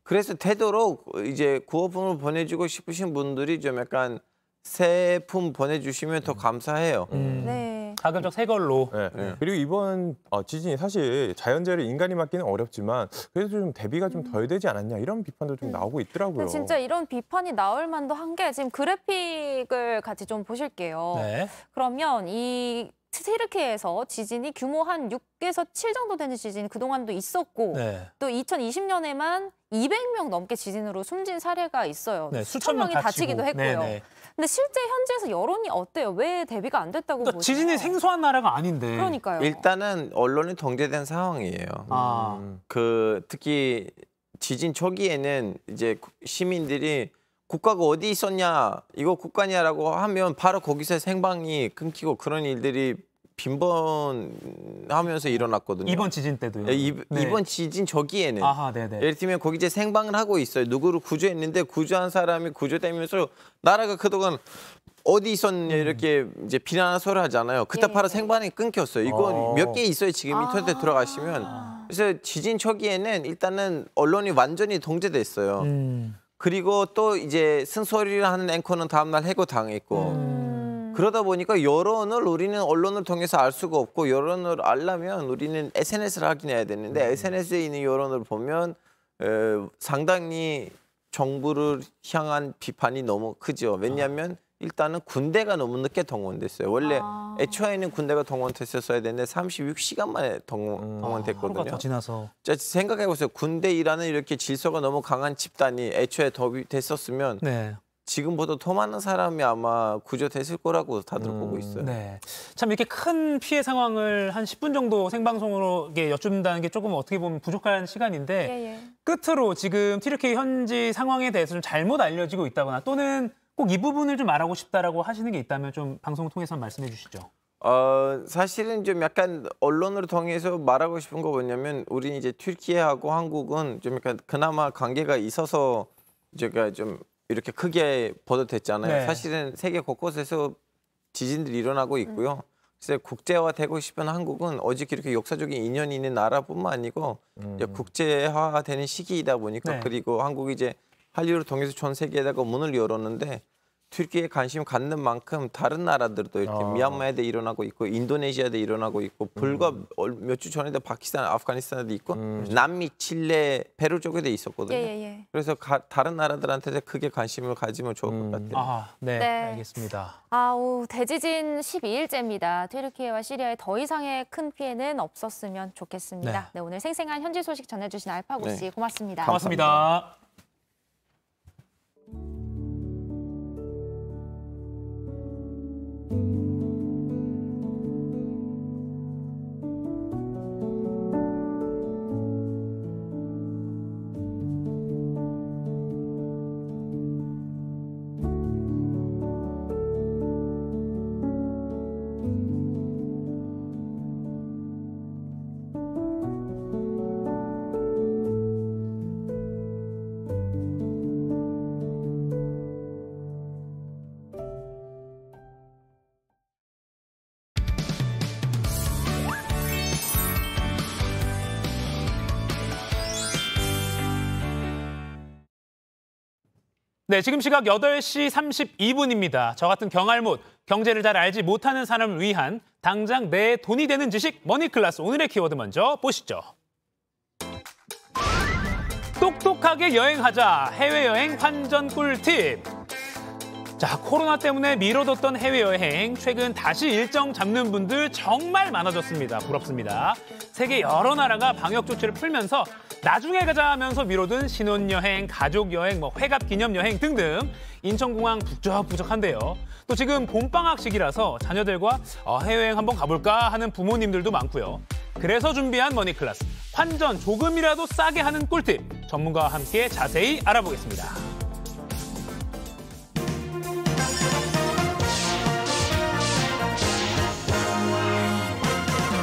그래서 되도록 이제 구호품을 보내주고 싶으신 분들이 좀 약간 새품 보내주시면 더 감사해요. 가급적 새 걸로. 그리고 이번 지진이 사실 자연재해를 인간이 막기는 어렵지만 그래도 좀 대비가 좀 덜 되지 않았냐 이런 비판도 좀 나오고 있더라고요. 진짜 이런 비판이 나올 만도 한 게 지금 그래픽을 같이 좀 보실게요. 그러면 이 튀르키예에서 지진이 규모 한 6에서 7 정도 되는 지진이 그동안도 있었고 또 2020년에만 200명 넘게 지진으로 숨진 사례가 있어요. 수천 명이 다치기도 했고요. 근데 실제 현지에서 여론이 어때요? 왜 대비가 안 됐다고 보세요? 지진이 생소한 나라가 아닌데. 그러니까요. 일단은 언론이 통제된 상황이에요. 특히 지진 초기에는 이제 시민들이 국가가 어디 있었냐, 이거 국가냐라고 하면 바로 거기서 생방이 끊기고 그런 일들이 빈번하면서 일어났거든요. 이번 지진 때도요? 이번 지진 초기에는. 네네. 예를 들면 거기 이제 생방을 하고 있어요. 누구를 구조했는데 구조한 사람이 구조되면서 나라가 그동안 어디 있었냐 이렇게 이제 비난하는 소리 하잖아요. 그때 바로 생방이 끊겼어요. 이거 몇 개 있어요. 지금 인터넷에 들어가시면. 그래서 지진 초기에는 일단은 언론이 완전히 통제됐어요. 그리고 또 이제 쓴소리를 하는 앵커는 다음날 해고당했고 그러다 보니까 여론을 우리는 언론을 통해서 알 수가 없고 여론을 알려면 우리는 SNS를 확인해야 되는데 SNS에 있는 여론을 보면 상당히 정부를 향한 비판이 너무 크죠. 왜냐하면 일단은 군대가 너무 늦게 동원됐어요. 원래 애초에는 군대가 동원됐었어야 되는데 36시간 만에 동원됐거든요. 하루가 더 지나서. 생각해보세요. 군대 일하는 이렇게 질서가 너무 강한 집단이 애초에 됐었으면 지금보다 더 많은 사람이 아마 구조됐을 거라고 다들 보고 있어요. 참 이렇게 큰 피해 상황을 한 10분 정도 생방송으로 여쭙는다는 게 조금 어떻게 보면 부족한 시간인데 끝으로 지금 튀르키예 현지 상황에 대해서 좀 잘못 알려지고 있다거나 또는 꼭 이 부분을 좀 말하고 싶다라고 하시는 게 있다면 좀 방송을 통해서 말씀해 주시죠. 사실은 좀 약간 언론을 통해서 말하고 싶은 거 뭐냐면 우리 이제 튀르키예하고 한국은 좀 약간 그나마 관계가 있어서 제가 좀 이렇게 크게 보도됐잖아요. 사실은 세계 곳곳에서 지진들이 일어나고 있고요. 그래서 국제화되고 싶은 한국은 오직 이렇게 역사적인 인연이 있는 나라뿐만 아니고 이제 국제화되는 시기이다 보니까 그리고 한국이 이제 한류를 통해서 전 세계에다가 문을 열었는데 튀르키예에 관심 갖는 만큼 다른 나라들도 이렇게 미얀마에도 일어나고 있고 인도네시아도 일어나고 있고 불과 몇 주 전에도 파키스탄, 아프가니스탄에도 있고 남미, 칠레, 페루 쪽에도 있었거든요. 그래서 다른 나라들한테 크게 관심을 가지면 좋을 것 같아요. 알겠습니다. 대지진 12일째입니다. 튀르키예와 시리아에 더 이상의 큰 피해는 없었으면 좋겠습니다. 오늘 생생한 현지 소식 전해주신 알파고 씨 고맙습니다. 고맙습니다. 지금 시각 8시 32분입니다. 저 같은 경알못, 경제를 잘 알지 못하는 사람을 위한 당장 내 돈이 되는 지식 머니클래스. 오늘의 키워드 먼저 보시죠. 똑똑하게 여행하자. 해외여행 환전 꿀팁. 코로나 때문에 미뤄뒀던 해외여행, 최근 다시 일정 잡는 분들 정말 많아졌습니다. 부럽습니다. 세계 여러 나라가 방역 조치를 풀면서 나중에 가자 하면서 미뤄둔 신혼여행, 가족여행, 회갑기념여행 등등 인천공항 북적북적한데요. 또 지금 봄방학 시기라서 자녀들과 해외여행 한번 가볼까 하는 부모님들도 많고요. 그래서 준비한 머니클래스, 환전 조금이라도 싸게 하는 꿀팁, 전문가와 함께 자세히 알아보겠습니다.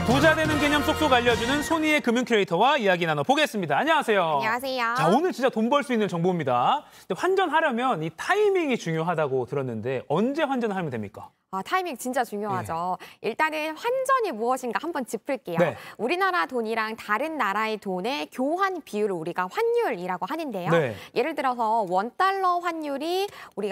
부자 되는 개념 쏙쏙 알려주는 손희의 금융 큐레이터와 이야기 나눠보겠습니다. 안녕하세요. 안녕하세요. 오늘 진짜 돈 벌 수 있는 정보입니다. 근데 환전하려면 이 타이밍이 중요하다고 들었는데 언제 환전을 하면 됩니까? 타이밍 진짜 중요하죠. 일단은 환전이 무엇인가 한번 짚을게요. 우리나라 돈이랑 다른 나라의 돈의 교환 비율을 우리가 환율이라고 하는데요. 예를 들어서 원달러 환율이 우리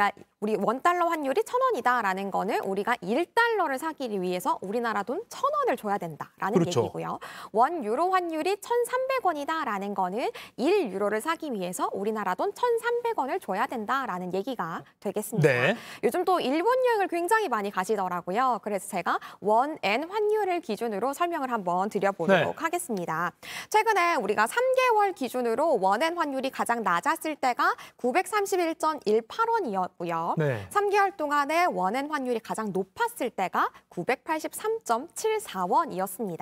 원달러 환율이 1,000원이다라는 거는 우리가 1달러를 사기 위해서 우리나라 돈 1,000원을 줘야 된다라는 된다라는 그렇죠. 얘기고요. 원 유로 환율이 1,300원이다라는 거는 1유로를 사기 위해서 우리나라 돈 1,300원을 줘야 된다라는 얘기가 되겠습니다. 네. 요즘 또 일본 여행을 굉장히 많이 가시더라고요. 그래서 제가 원엔 환율을 기준으로 설명을 한번 드려보도록 하겠습니다. 최근에 우리가 3개월 기준으로 원엔 환율이 가장 낮았을 때가 931.18원이었고요. 3개월 동안에 원엔 환율이 가장 높았을 때가 983.74원이었습니다.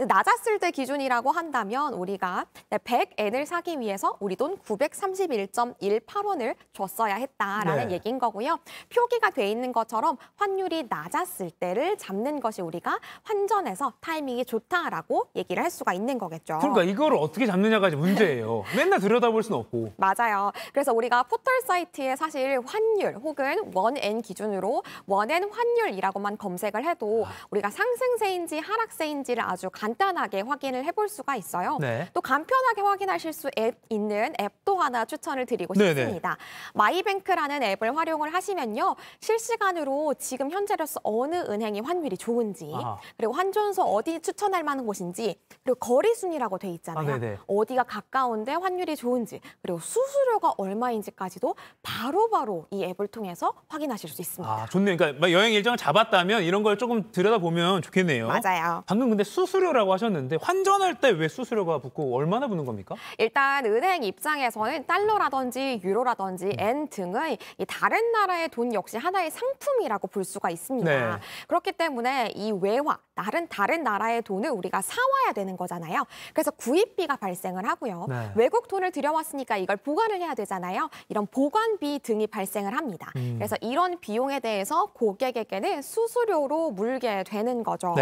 낮았을 때 기준이라고 한다면 우리가 100엔을 사기 위해서 우리 돈 931.18원을 줬어야 했다라는 얘기인 거고요. 표기가 돼 있는 것처럼 환율이 낮았을 때를 잡는 것이 우리가 환전에서 타이밍이 좋다라고 얘기를 할 수가 있는 거겠죠. 그러니까 이거를 어떻게 잡느냐가 이제 문제예요. 맨날 들여다볼 수는 없고. 맞아요. 그래서 우리가 포털 사이트에 사실 환율 혹은 원엔 기준으로 원엔 환율이라고만 검색을 해도 우리가 상승세인지 하락세인지를 아주 간단하게 확인을 해볼 수가 있어요. 또 간편하게 확인하실 수 있는 앱도 하나 추천을 드리고 싶습니다. 마이뱅크라는 앱을 활용을 하시면요. 실시간으로 지금 현재로서 어느 은행이 환율이 좋은지 그리고 환전소 어디 추천할 만한 곳인지 그리고 거리 순이라고 돼 있잖아요. 어디가 가까운데 환율이 좋은지 그리고 수수료가 얼마인지까지도 바로바로 이 앱을 통해서 확인하실 수 있습니다. 좋네요. 그러니까 여행 일정을 잡았다면 이런 걸 조금 들여다보면 좋겠네요. 맞아요. 방금 근데 수수료라고 하셨는데 환전할 때 왜 수수료가 붙고 얼마나 붙는 겁니까? 일단 은행 입장에서는 달러라든지 유로라든지 엔 등의 이 다른 나라의 돈 역시 하나의 상품이라고 볼 수가 있습니다. 그렇기 때문에 이 외화, 다른 나라의 돈을 우리가 사와야 되는 거잖아요. 그래서 구입비가 발생을 하고요. 외국 돈을 들여왔으니까 이걸 보관을 해야 되잖아요. 이런 보관비 등이 발생을 합니다. 그래서 이런 비용에 대해서 고객에게는 수수료로 물게 되는 거죠.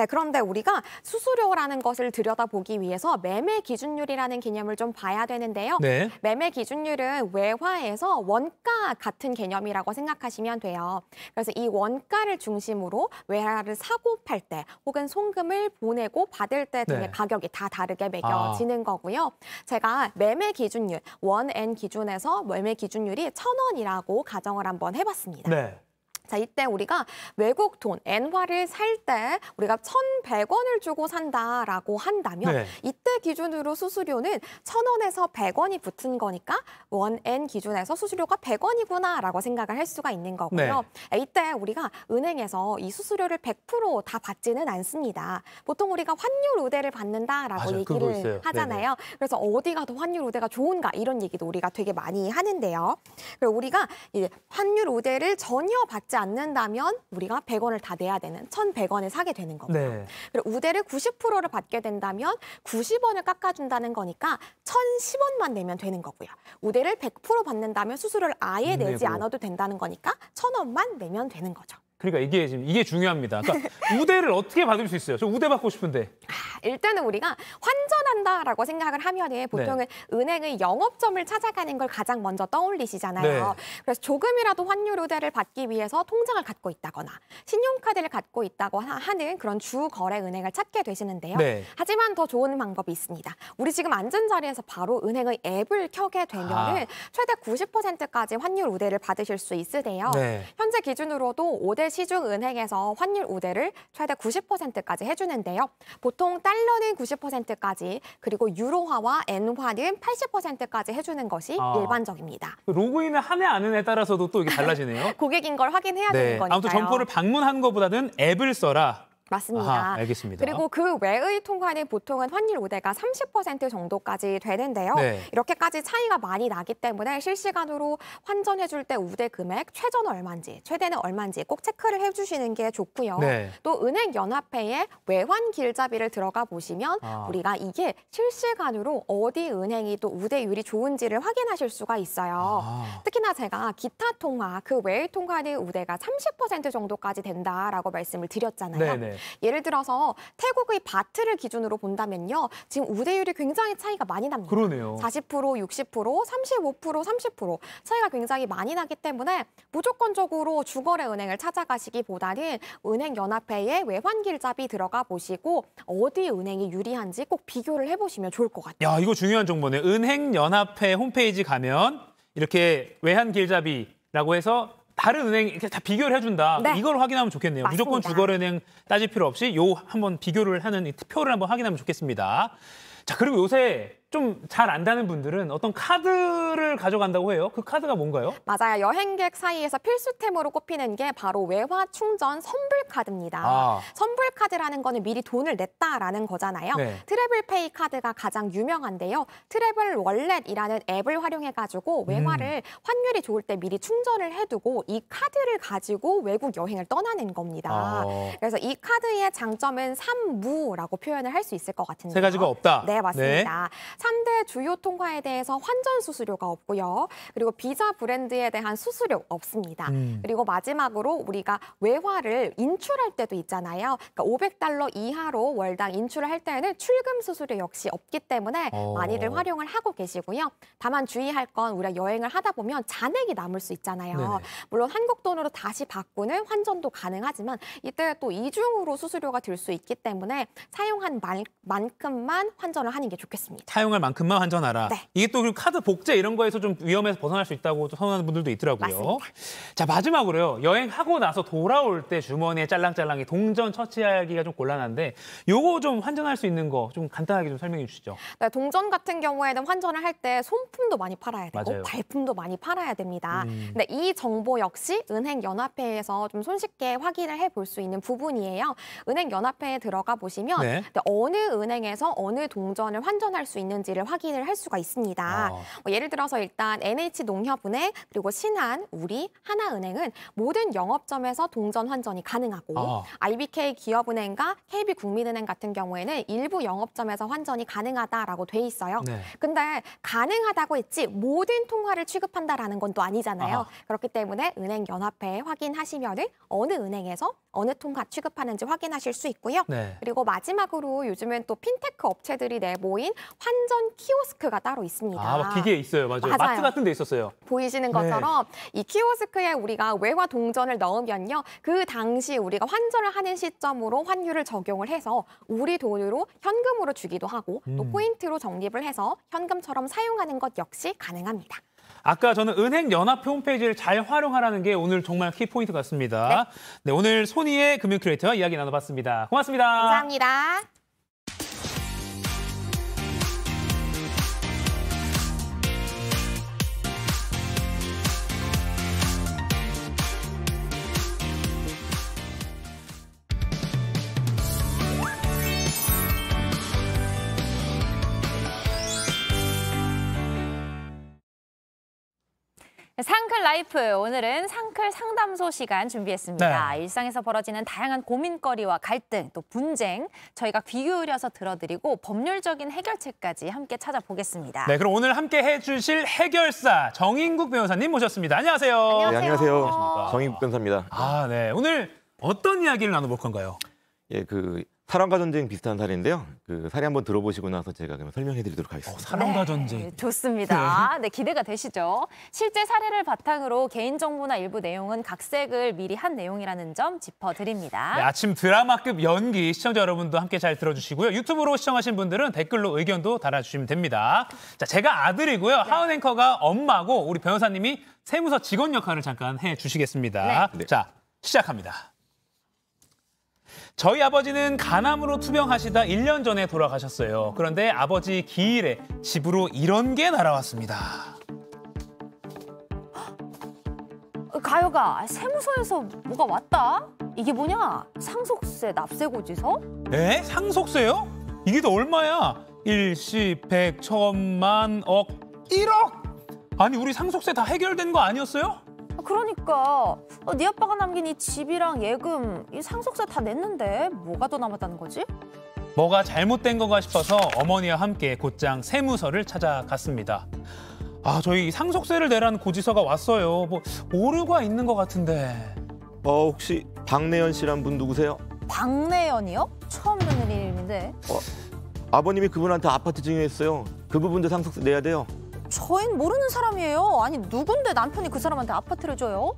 그런데 우리가 수수료라는 것을 들여다보기 위해서 매매 기준율이라는 개념을 좀 봐야 되는데요. 매매 기준율은 외화에서 원가 같은 개념이라고 생각하시면 돼요. 그래서 이 원가를 중심으로 외화를 사고 팔 때 혹은 송금을 보내고 받을 때 등의 가격이 다 다르게 매겨지는 거고요. 제가 매매 기준율, 원엔 기준에서 매매 기준율이 1,000원이라고 가정을 한번 해봤습니다. 자, 이때 우리가 외국 돈, 엔화를 살 때 우리가 1,100원을 주고 산다라고 한다면 이때 기준으로 수수료는 1,000원에서 100원이 붙은 거니까 원엔 기준에서 수수료가 100원이구나라고 생각을 할 수가 있는 거고요. 이때 우리가 은행에서 이 수수료를 100% 다 받지는 않습니다. 보통 우리가 환율 우대를 받는다라고 얘기를 하잖아요. 그래서 어디가 더 환율 우대가 좋은가 이런 얘기도 우리가 되게 많이 하는데요. 그리고 우리가 이제 환율 우대를 전혀 받지 않는다면 우리가 100원을 다 내야 되는 1,100원을 사게 되는 거고요. 그리고 우대를 90%를 받게 된다면 90원을 깎아준다는 거니까 1,010원만 내면 되는 거고요. 우대를 100% 받는다면 수수료를 아예 내지 않아도 된다는 거니까 1,000원만 내면 되는 거죠. 그러니까 이게 중요합니다. 그러니까 우대를 어떻게 받을 수 있어요? 저 우대 받고 싶은데. 일단은 우리가 환전한다라고 생각을 하면은 보통은 은행의 영업점을 찾아가는 걸 가장 먼저 떠올리시잖아요. 그래서 조금이라도 환율 우대를 받기 위해서 통장을 갖고 있다거나 신용카드를 갖고 있다고 하는 그런 주거래 은행을 찾게 되시는데요. 하지만 더 좋은 방법이 있습니다. 우리 지금 앉은 자리에서 바로 은행의 앱을 켜게 되면은 최대 90%까지 환율 우대를 받으실 수 있으세요. 현재 기준으로도 5대 시중은행에서 환율 우대를 최대 90%까지 해주는데요. 보통 달러는 90%까지 그리고 유로화와 엔화는 80%까지 해주는 것이 일반적입니다. 로그인을 하네 안 하네에 따라서도 또 이게 달라지네요. 고객인 걸 확인해야 되는 거니까요. 아무튼 점포를 방문한 것보다는 앱을 써라. 맞습니다. 알겠습니다. 그리고 그 외의 통화는 보통은 환율 우대가 30% 정도까지 되는데요. 이렇게까지 차이가 많이 나기 때문에 실시간으로 환전해줄 때 우대 금액 최저는 얼마인지, 최대는 얼마인지 꼭 체크를 해주시는 게 좋고요. 또 은행연합회에 외환 길잡이를 들어가 보시면 우리가 이게 실시간으로 어디 은행이 또 우대율이 좋은지를 확인하실 수가 있어요. 특히나 제가 기타 통화, 그 외의 통화는 우대가 30% 정도까지 된다라고 말씀을 드렸잖아요. 예를 들어서 태국의 바트를 기준으로 본다면요. 지금 우대율이 굉장히 차이가 많이 납니다. 그러네요. 40%, 60%, 35%, 30% 차이가 굉장히 많이 나기 때문에 무조건적으로 주거래 은행을 찾아가시기보다는 은행연합회에 외환길잡이 들어가 보시고 어디 은행이 유리한지 꼭 비교를 해보시면 좋을 것 같아요. 야, 이거 중요한 정보네. 은행연합회 홈페이지 가면 이렇게 외환길잡이라고 해서 다른 은행 이렇게 다 비교를 해준다. 네. 이걸 확인하면 좋겠네요. 맞습니다. 무조건 주거래은행 따질 필요 없이 요 한번 비교를 하는 이 표를 한번 확인하면 좋겠습니다. 자, 그리고 요새 좀 잘 안다는 분들은 어떤 카드를 가져간다고 해요. 그 카드가 뭔가요? 맞아요. 여행객 사이에서 필수템으로 꼽히는 게 바로 외화 충전 선불 카드입니다. 선불 카드라는 거는 미리 돈을 냈다라는 거잖아요. 네. 트래블페이 카드가 가장 유명한데요. 트래블 월렛이라는 앱을 활용해가지고 외화를 환율이 좋을 때 미리 충전을 해두고 이 카드를 가지고 외국 여행을 떠나는 겁니다. 그래서 이 카드의 장점은 삼무라고 표현을 할 수 있을 것 같은데요. 세 가지가 없다. 네, 맞습니다. 3대 주요 통화에 대해서 환전 수수료가 없고요. 그리고 비자 브랜드에 대한 수수료 없습니다. 그리고 마지막으로 우리가 외화를 인출할 때도 있잖아요. 그러니까 $500 이하로 월당 인출을 할 때에는 출금 수수료 역시 없기 때문에 많이들 활용을 하고 계시고요. 다만 주의할 건 우리가 여행을 하다 보면 잔액이 남을 수 있잖아요. 네네. 물론 한국 돈으로 다시 바꾸는 환전도 가능하지만 이때 또 이중으로 수수료가 들 수 있기 때문에 사용한 만큼만 환전을 하는 게 좋겠습니다. 사용할 만큼만 환전하라. 네. 이게 또 카드 복제 이런 거에서 좀 위험해서 벗어날 수 있다고 또 선언하는 분들도 있더라고요. 맞습니다. 자, 마지막으로요. 여행하고 나서 돌아올 때 주머니에 짤랑짤랑이 동전 처치하기가 좀 곤란한데 요거 좀 환전할 수 있는 거 좀 간단하게 좀 설명해 주시죠. 네, 동전 같은 경우에는 환전을 할 때 손품도 많이 팔아야 되고 맞아요. 발품도 많이 팔아야 됩니다. 근데 이 정보 역시 은행연합회에서 좀 손쉽게 확인을 해볼 수 있는 부분이에요. 은행연합회에 들어가 보시면 네. 어느 은행에서 어느 동전을 환전할 수 있는지를 확인을 할 수가 있습니다. 예를 들어서 일단 NH농협은행, 그리고 신한, 우리, 하나은행은 모든 영업점에서 동전 환전이 가능하고 IBK 기업은행과 KB국민은행 같은 경우에는 일부 영업점에서 환전이 가능하다라고 돼 있어요. 네. 근데 가능하다고 했지 모든 통화를 취급한다라는 건 또 아니잖아요. 그렇기 때문에 은행연합회에 확인하시면은 어느 은행에서 어느 통화 취급하는지 확인하실 수 있고요. 네. 그리고 마지막으로 요즘은 또 핀테크 업체들이 내모인 환전 키오스크가 따로 있습니다. 막 기계에 있어요. 맞아요. 마트 같은 데 있었어요. 보이시는 것처럼 이 키오스크에 우리가 외화 동전을 넣으면요. 그 당시 우리가 환전을 하는 시점으로 환율을 적용을 해서 우리 돈으로 현금으로 주기도 하고 또 포인트로 적립을 해서 현금처럼 사용하는 것 역시 가능합니다. 아까 저는 은행연합회 홈페이지를 잘 활용하라는 게 오늘 정말 키포인트 같습니다. 네, 오늘 손희의 금융 크리에이터와 이야기 나눠봤습니다. 고맙습니다. 감사합니다. 상클 라이프, 오늘은 상클 상담소 시간 준비했습니다. 네. 일상에서 벌어지는 다양한 고민거리와 갈등, 또 분쟁, 저희가 귀 기울여서 들어드리고 법률적인 해결책까지 함께 찾아보겠습니다. 네, 그럼 오늘 함께 해주실 해결사 정인국 변호사님 모셨습니다. 안녕하세요. 네, 안녕하세요. 정인국 변호사입니다. 아, 네. 오늘 어떤 이야기를 나눠볼 건가요? 예, 사랑과 전쟁 비슷한 사례인데요. 사례 한번 들어보시고 나서 제가 그럼 설명해드리도록 하겠습니다. 사랑과 전쟁. 네, 좋습니다. 네, 기대가 되시죠? 실제 사례를 바탕으로 개인정보나 일부 내용은 각색을 미리 한 내용이라는 점 짚어드립니다. 네, 아침 드라마급 연기 시청자 여러분도 함께 잘 들어주시고요. 유튜브로 시청하신 분들은 댓글로 의견도 달아주시면 됩니다. 자, 제가 아들이고요. 하은 앵커가 엄마고 우리 변호사님이 세무서 직원 역할을 잠깐 해주시겠습니다. 네. 자, 시작합니다. 저희 아버지는 간암으로 투병하시다 1년 전에 돌아가셨어요. 그런데 아버지 기일에 집으로 이런 게 날아왔습니다. 가요가 세무서에서 뭐가 왔다? 이게 뭐냐? 상속세 납세고지서? 에? 상속세요? 이게 또 얼마야? 일시, 백, 천만, 억, 1억! 아니 우리 상속세 다 해결된 거 아니었어요? 그러니까 네 아빠가 남긴 이 집이랑 예금, 이 상속세 다 냈는데 뭐가 더 남았다는 거지? 뭐가 잘못된 건가 싶어서 어머니와 함께 곧장 세무서를 찾아갔습니다. 아, 저희 상속세를 내라는 고지서가 왔어요. 뭐 오류가 있는 것 같은데. 혹시 박내연 씨란 분 누구세요? 박내연이요? 처음 듣는 이름인데. 아버님이 그분한테 아파트 증여했어요. 그 부분도 상속세 내야 돼요. 저흰 모르는 사람이에요. 아니 누군데 남편이 그 사람한테 아파트를 줘요?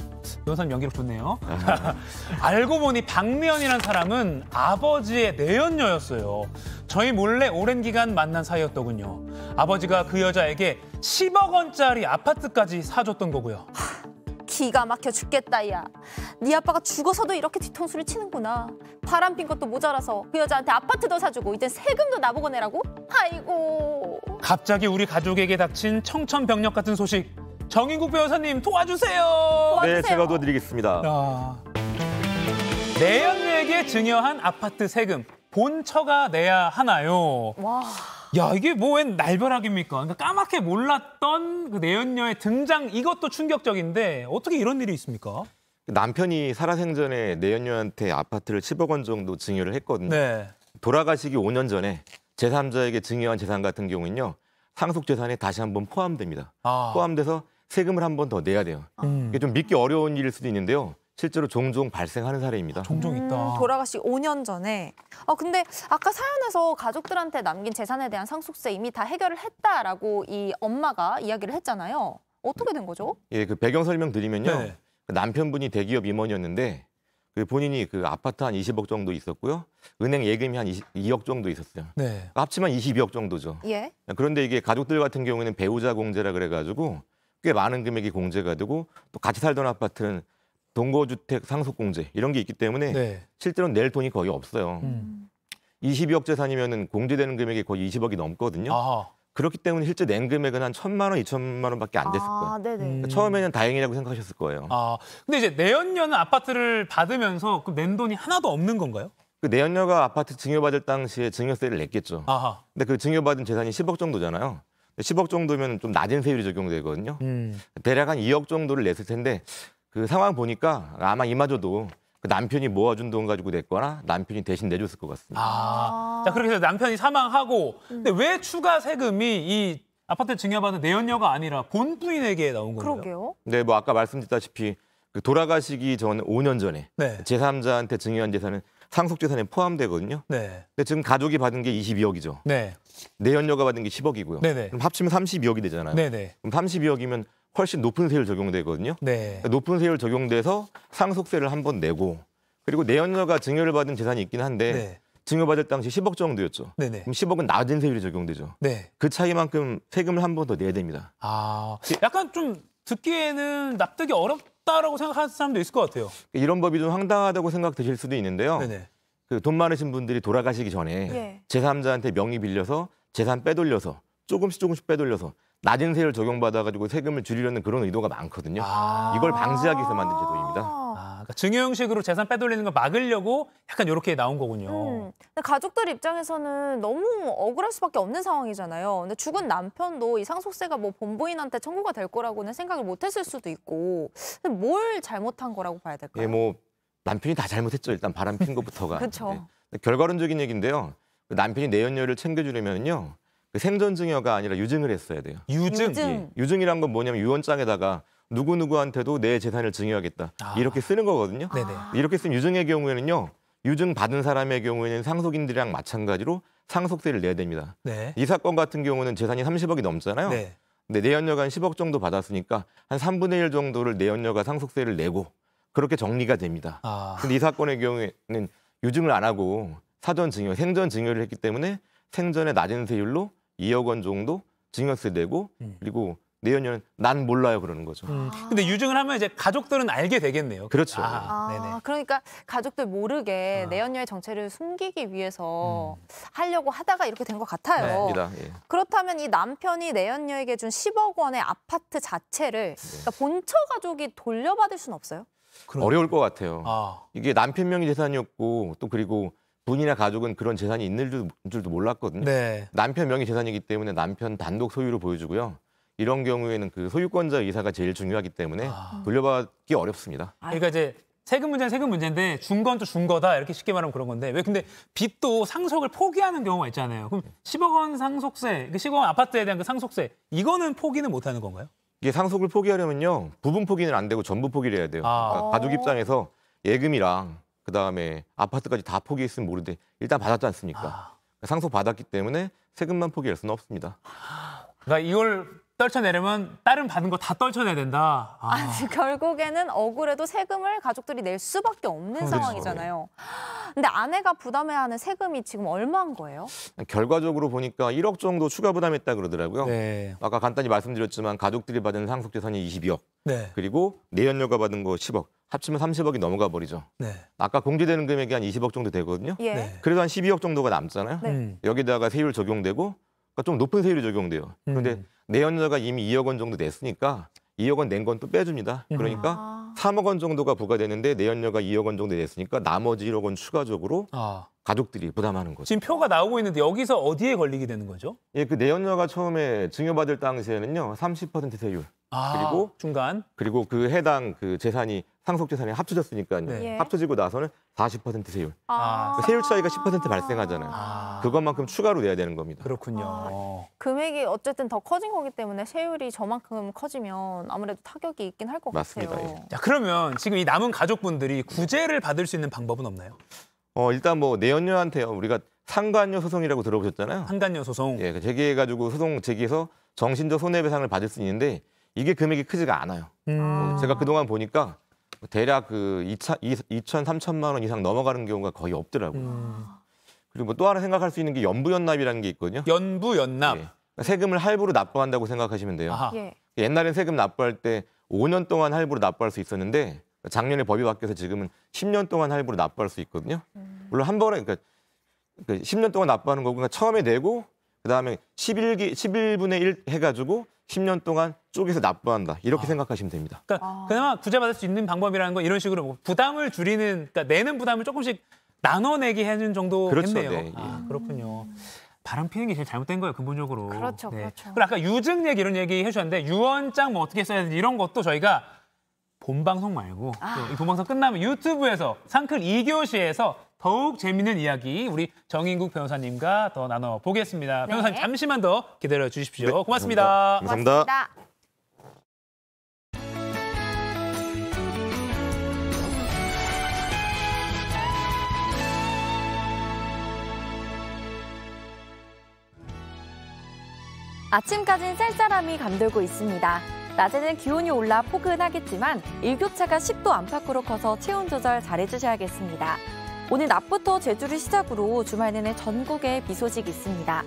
변호사님 연기력 좋네요. 알고 보니 박내연이라는 사람은 아버지의 내연녀였어요. 저희 몰래 오랜 기간 만난 사이였더군요. 아버지가 그 여자에게 10억 원짜리 아파트까지 사줬던 거고요. 기가 막혀 죽겠다, 야. 네 아빠가 죽어서도 이렇게 뒤통수를 치는구나. 바람핀 것도 모자라서 그 여자한테 아파트도 사주고 이젠 세금도 나보고 내라고? 아이고. 갑자기 우리 가족에게 닥친 청천벽력 같은 소식. 정인국 변호사님 도와주세요. 네, 제가 도와드리겠습니다. 내연녀에게 증여한 아파트 세금 본처가 내야 하나요? 와. 야, 이게 뭐 웬 날벼락입니까? 그러니까 까맣게 몰랐던 그 내연녀의 등장, 이것도 충격적인데 어떻게 이런 일이 있습니까? 남편이 살아생전에 내연녀한테 아파트를 10억 원 정도 증여를 했거든요. 네. 돌아가시기 5년 전에 제3자에게 증여한 재산 같은 경우는요. 상속 재산에 다시 한번 포함됩니다. 포함돼서 세금을 한 번 더 내야 돼요. 이게 좀 믿기 어려운 일일 수도 있는데요. 실제로 종종 발생하는 사례입니다. 종종 있다. 돌아가시 5년 전에. 근데 아까 사연에서 가족들한테 남긴 재산에 대한 상속세 이미 다 해결을 했다라고 이 엄마가 이야기를 했잖아요. 어떻게 된 거죠? 예, 그 배경 설명 드리면요. 네. 그 남편분이 대기업 임원이었는데 그 본인이 그 아파트 한 20억 정도 있었고요. 은행 예금이 한 2억 정도 있었어요. 네. 합치면 22억 정도죠. 예. 그런데 이게 가족들 같은 경우에는 배우자 공제라 그래가지고 꽤 많은 금액이 공제가 되고 또 같이 살던 아파트는 동거주택 상속공제 이런 게 있기 때문에 네. 실제로는 낼 돈이 거의 없어요. 22억 재산이면 공제되는 금액이 거의 20억이 넘거든요. 아하. 그렇기 때문에 실제 낸 금액은 한 1,000만 원, 2,000만 원밖에 안 됐을 거예요. 그러니까 처음에는 다행이라고 생각하셨을 거예요. 근데 이제 내연녀는 아파트를 받으면서 그 낸 돈이 하나도 없는 건가요? 그 내연녀가 아파트 증여받을 당시에 증여세를 냈겠죠. 아하. 근데 그 증여받은 재산이 10억 정도잖아요. 10억 정도면 좀 낮은 세율이 적용되거든요. 대략 한 2억 정도를 냈을 텐데 그 상황 보니까 아마 이마저도 그 남편이 모아준 돈 가지고 냈거나 남편이 대신 내줬을 것 같습니다. 자, 그렇게 해서 남편이 사망하고 근데 왜 추가 세금이 이 아파트 증여받은 내연녀가 아니라 본부인에게 나온 건가요? 그러게요. 네, 뭐 아까 말씀드렸다시피 그 돌아가시기 전 5년 전에 네. 제3자한테 증여한 재산은 상속재산에 포함되거든요. 네. 근데 지금 가족이 받은 게 22억이죠. 네. 내연녀가 받은 게 10억이고요. 네네. 그럼 합치면 32억이 되잖아요. 네네. 그럼 32억이면 훨씬 높은 세율 적용되거든요. 네. 높은 세율 적용돼서 상속세를 한 번 내고 그리고 내연녀가 증여를 받은 재산이 있긴 한데 네. 증여받을 당시 10억 정도였죠. 네네. 그럼 10억은 낮은 세율이 적용되죠. 네. 그 차이만큼 세금을 한 번 더 내야 됩니다. 약간 좀 듣기에는 납득이 어렵다라고 생각하는 사람도 있을 것 같아요. 이런 법이 좀 황당하다고 생각되실 수도 있는데요. 네네. 그 돈 많으신 분들이 돌아가시기 전에 제3자한테 명의 빌려서 재산 빼돌려서 조금씩 빼돌려서 낮은 세율 적용받아가지고 세금을 줄이려는 그런 의도가 많거든요. 이걸 방지하기 위해서 만든 제도입니다. 그러니까 증여 형식으로 재산 빼돌리는 걸 막으려고 약간 이렇게 나온 거군요. 근데 가족들 입장에서는 너무 억울할 수밖에 없는 상황이잖아요. 근데 죽은 남편도 이 상속세가 뭐 본부인한테 청구가 될 거라고는 생각을 못했을 수도 있고 뭘 잘못한 거라고 봐야 될까요? 예, 뭐 남편이 다 잘못했죠. 일단 바람 핀 것부터가. 그렇죠. 네. 결과론적인 얘기인데요. 그 남편이 내연녀를 챙겨주려면요. 그 생전 증여가 아니라 유증을 했어야 돼요. 유증? 예. 유증이란 건 뭐냐면 유언장에다가 누구누구한테도 내 재산을 증여하겠다. 이렇게 쓰는 거거든요. 네네. 이렇게 쓴 유증의 경우에는요. 유증 받은 사람의 경우에는 상속인들이랑 마찬가지로 상속세를 내야 됩니다. 네. 이 사건 같은 경우는 재산이 30억이 넘잖아요. 네. 근데 내연녀가 한 10억 정도 받았으니까 한 3분의 1 정도를 내연녀가 상속세를 내고 그렇게 정리가 됩니다. 근데 이 사건의 경우에는 유증을 안 하고 사전 증여, 생전 증여를 했기 때문에 생전에 낮은 세율로 2억 원 정도 증여세 내고 그리고 내연녀는 난 몰라요 그러는 거죠. 근데 유증을 하면 이제 가족들은 알게 되겠네요. 그렇죠. 네네. 그러니까 가족들 모르게 내연녀의 정체를 숨기기 위해서 하려고 하다가 이렇게 된 것 같아요. 예. 그렇다면 이 남편이 내연녀에게 준 10억 원의 아파트 자체를 그러니까 본처 가족이 돌려받을 수는 없어요? 어려울 것 같아요. 이게 남편 명의 재산이었고 또 그리고 부인이나 가족은 그런 재산이 있는 줄도 몰랐거든요. 네. 남편 명의 재산이기 때문에 남편 단독 소유로 보여주고요. 이런 경우에는 그 소유권자 의사가 제일 중요하기 때문에 돌려받기 어렵습니다. 그러니까 이제 세금 문제는 세금 문제인데 준 건 또 준 거다 이렇게 쉽게 말하면 그런 건데 왜 근데 빚도 상속을 포기하는 경우가 있잖아요. 그럼 10억 원 상속세, 10억 원 아파트에 대한 그 상속세 이거는 포기는 못 하는 건가요? 이게 상속을 포기하려면요. 부분 포기는 안 되고 전부 포기를 해야 돼요. 그러니까 가족 입장에서 예금이랑 그다음에 아파트까지 다 포기했으면 모르는데 일단 받았지 않습니까? 상속 받았기 때문에 세금만 포기할 수는 없습니다. 그러니까 이걸 떨쳐내려면 다른 받은 거 다 떨쳐내야 된다. 결국에는 억울해도 세금을 가족들이 낼 수밖에 없는 상황이잖아요. 근데 아내가 부담해야 하는 세금이 지금 얼마인 거예요? 결과적으로 보니까 1억 정도 추가 부담했다 그러더라고요. 네. 아까 간단히 말씀드렸지만 가족들이 받은 상속재산이 22억. 네. 그리고 내연료가 받은 거 10억. 합치면 30억이 넘어가 버리죠. 네. 아까 공제되는 금액이 한 20억 정도 되거든요. 예. 네. 그래도 한 12억 정도가 남잖아요. 네. 여기다가 세율 적용되고 그러니까 좀 높은 세율이 적용돼요. 그런데 내연료가 이미 2억 원 정도 냈으니까 2억 원 낸 건 또 빼줍니다. 그러니까 3억 원 정도가 부과되는데 내연료가 2억 원 정도 냈으니까 나머지 1억 원 추가적으로 가족들이 부담하는 거죠. 지금 표가 나오고 있는데 여기서 어디에 걸리게 되는 거죠? 예, 그 내연료가 처음에 증여받을 당시에는요 30% 세율 그리고 중간 그리고 그 해당 그 재산이 상속 재산이 합쳐졌으니까요. 네. 합쳐지고 나서는 40% 세율. 그 세율 차이가 10% 발생하잖아요. 그것만큼 추가로 내야 되는 겁니다. 그렇군요. 금액이 어쨌든 더 커진 거기 때문에 세율이 저만큼 커지면 아무래도 타격이 있긴 할 것 맞습니다. 같아요. 예. 자, 그러면 지금 이 남은 가족분들이 구제를 받을 수 있는 방법은 없나요? 일단 뭐 내연료한테요. 우리가 상관료 소송이라고 들어보셨잖아요. 상관료 소송. 예, 제기해가지고 소송 제기해서 정신적 손해배상을 받을 수 있는데 이게 금액이 크지가 않아요. 제가 그동안 보니까 대략 그 2천, 3천만 원 이상 넘어가는 경우가 거의 없더라고요. 그리고 뭐 또 하나 생각할 수 있는 게 연부연납이라는 게 있거든요. 연부연납. 예. 세금을 할부로 납부한다고 생각하시면 돼요. 예. 옛날엔 세금 납부할 때 5년 동안 할부로 납부할 수 있었는데 작년에 법이 바뀌어서 지금은 10년 동안 할부로 납부할 수 있거든요. 물론 한 번에 그러니까 10년 동안 납부하는 거고 그러니까 처음에 내고 그다음에 11분의 1 해가지고 10년 동안 쪼개서 납부한다. 이렇게 생각하시면 됩니다. 그러니까 그나마 구제받을 수 있는 방법이라는 건 이런 식으로 뭐 부담을 줄이는, 그러니까 내는 부담을 조금씩 나눠내게 해주는 정도겠네요. 그렇죠. 네, 그렇군요. 바람 피는 게 제일 잘못된 거예요, 근본적으로. 그렇죠, 네. 그렇죠. 그리고 아까 유증 얘기 이런 얘기 해주셨는데 유언장 뭐 어떻게 써야 되는지 이런 것도 저희가 본방송 말고 또 이 본방송 끝나면 유튜브에서 상클 2교시에서 더욱 재밌는 이야기 우리 정인국 변호사님과 더 나눠보겠습니다. 네. 변호사님 잠시만 더 기다려 주십시오. 네, 고맙습니다. 감사합니다. 아침까지는 쌀쌀함이 감돌고 있습니다. 낮에는 기온이 올라 포근하겠지만 일교차가 10도 안팎으로 커서 체온 조절 잘해주셔야겠습니다. 오늘 낮부터 제주를 시작으로 주말 내내 전국에 비 소식 있습니다.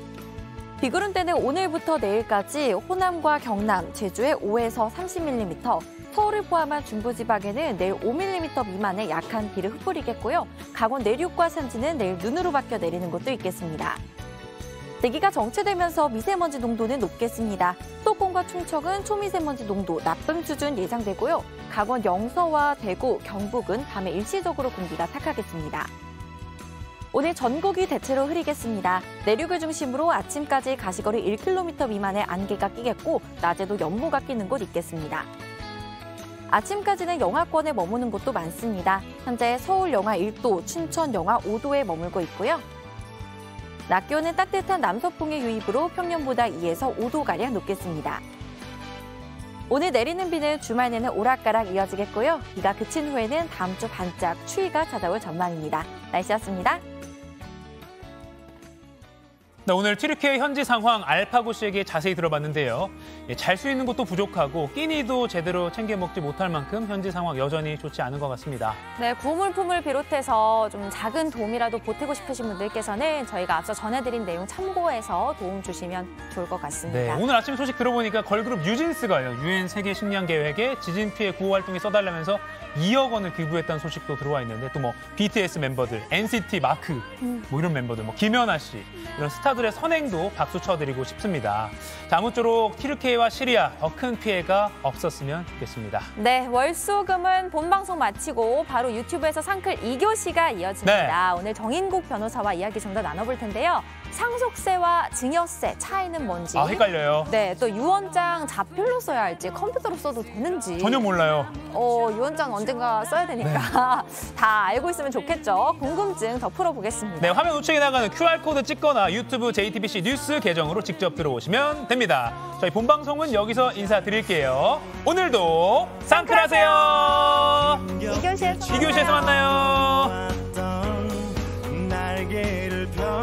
비구름대는 오늘부터 내일까지 호남과 경남, 제주에 5에서 30mm, 서울을 포함한 중부지방에는 내일 5mm 미만의 약한 비를 흩뿌리겠고요. 강원 내륙과 산지는 내일 눈으로 바뀌어 내리는 곳도 있겠습니다. 대기가 정체되면서 미세먼지 농도는 높겠습니다. 수도권과 충청은 초미세먼지 농도 나쁨 수준 예상되고요. 강원 영서와 대구, 경북은 밤에 일시적으로 공기가 탁하겠습니다. 오늘 전국이 대체로 흐리겠습니다. 내륙을 중심으로 아침까지 가시거리 1km 미만의 안개가 끼겠고 낮에도 연무가 끼는 곳 있겠습니다. 아침까지는 영하권에 머무는 곳도 많습니다. 현재 서울 영하 1도, 춘천 영하 5도에 머물고 있고요. 낮 기온은 따뜻한 남서풍의 유입으로 평년보다 2에서 5도가량 높겠습니다. 오늘 내리는 비는 주말 내내 오락가락 이어지겠고요. 비가 그친 후에는 다음 주 반짝 추위가 찾아올 전망입니다. 날씨였습니다. 네, 오늘 튀르키예 현지 상황 알파고 씨에게 자세히 들어봤는데요. 잘 수 있는 것도 부족하고 끼니도 제대로 챙겨 먹지 못할 만큼 현지 상황 여전히 좋지 않은 것 같습니다. 네, 구호물품을 비롯해서 좀 작은 도움이라도 보태고 싶으신 분들께서는 저희가 앞서 전해드린 내용 참고해서 도움 주시면 좋을 것 같습니다. 네, 오늘 아침 소식 들어보니까 걸그룹 뉴진스가요. 유엔 세계 식량 계획에 지진 피해 구호 활동에 써달라면서 2억 원을 기부했다는 소식도 들어와 있는데 또 뭐 BTS 멤버들, NCT 마크 뭐 이런 멤버들, 뭐 김연아 씨 이런 스타들의 선행도 박수 쳐드리고 싶습니다. 자, 아무쪼록 튀르키예와 시리아 더 큰 피해가 없었으면 좋겠습니다. 네, 월수금은 본방송 마치고 바로 유튜브에서 상클 2교시가 이어집니다. 네. 오늘 정인국 변호사와 이야기 좀 더 나눠볼 텐데요. 상속세와 증여세 차이는 뭔지. 헷갈려요. 네, 또 유언장 자필로 써야 할지 컴퓨터로 써도 되는지. 전혀 몰라요. 유언장 언젠가 써야 되니까 다 알고 있으면 좋겠죠. 궁금증 더 풀어보겠습니다. 네, 화면 우측에 나가는 QR코드 찍거나 유튜브 JTBC 뉴스 계정으로 직접 들어오시면 됩니다. 저희 본방송은 여기서 인사드릴게요. 오늘도 상클하세요. 2교시에서 만나요. 날개를 펴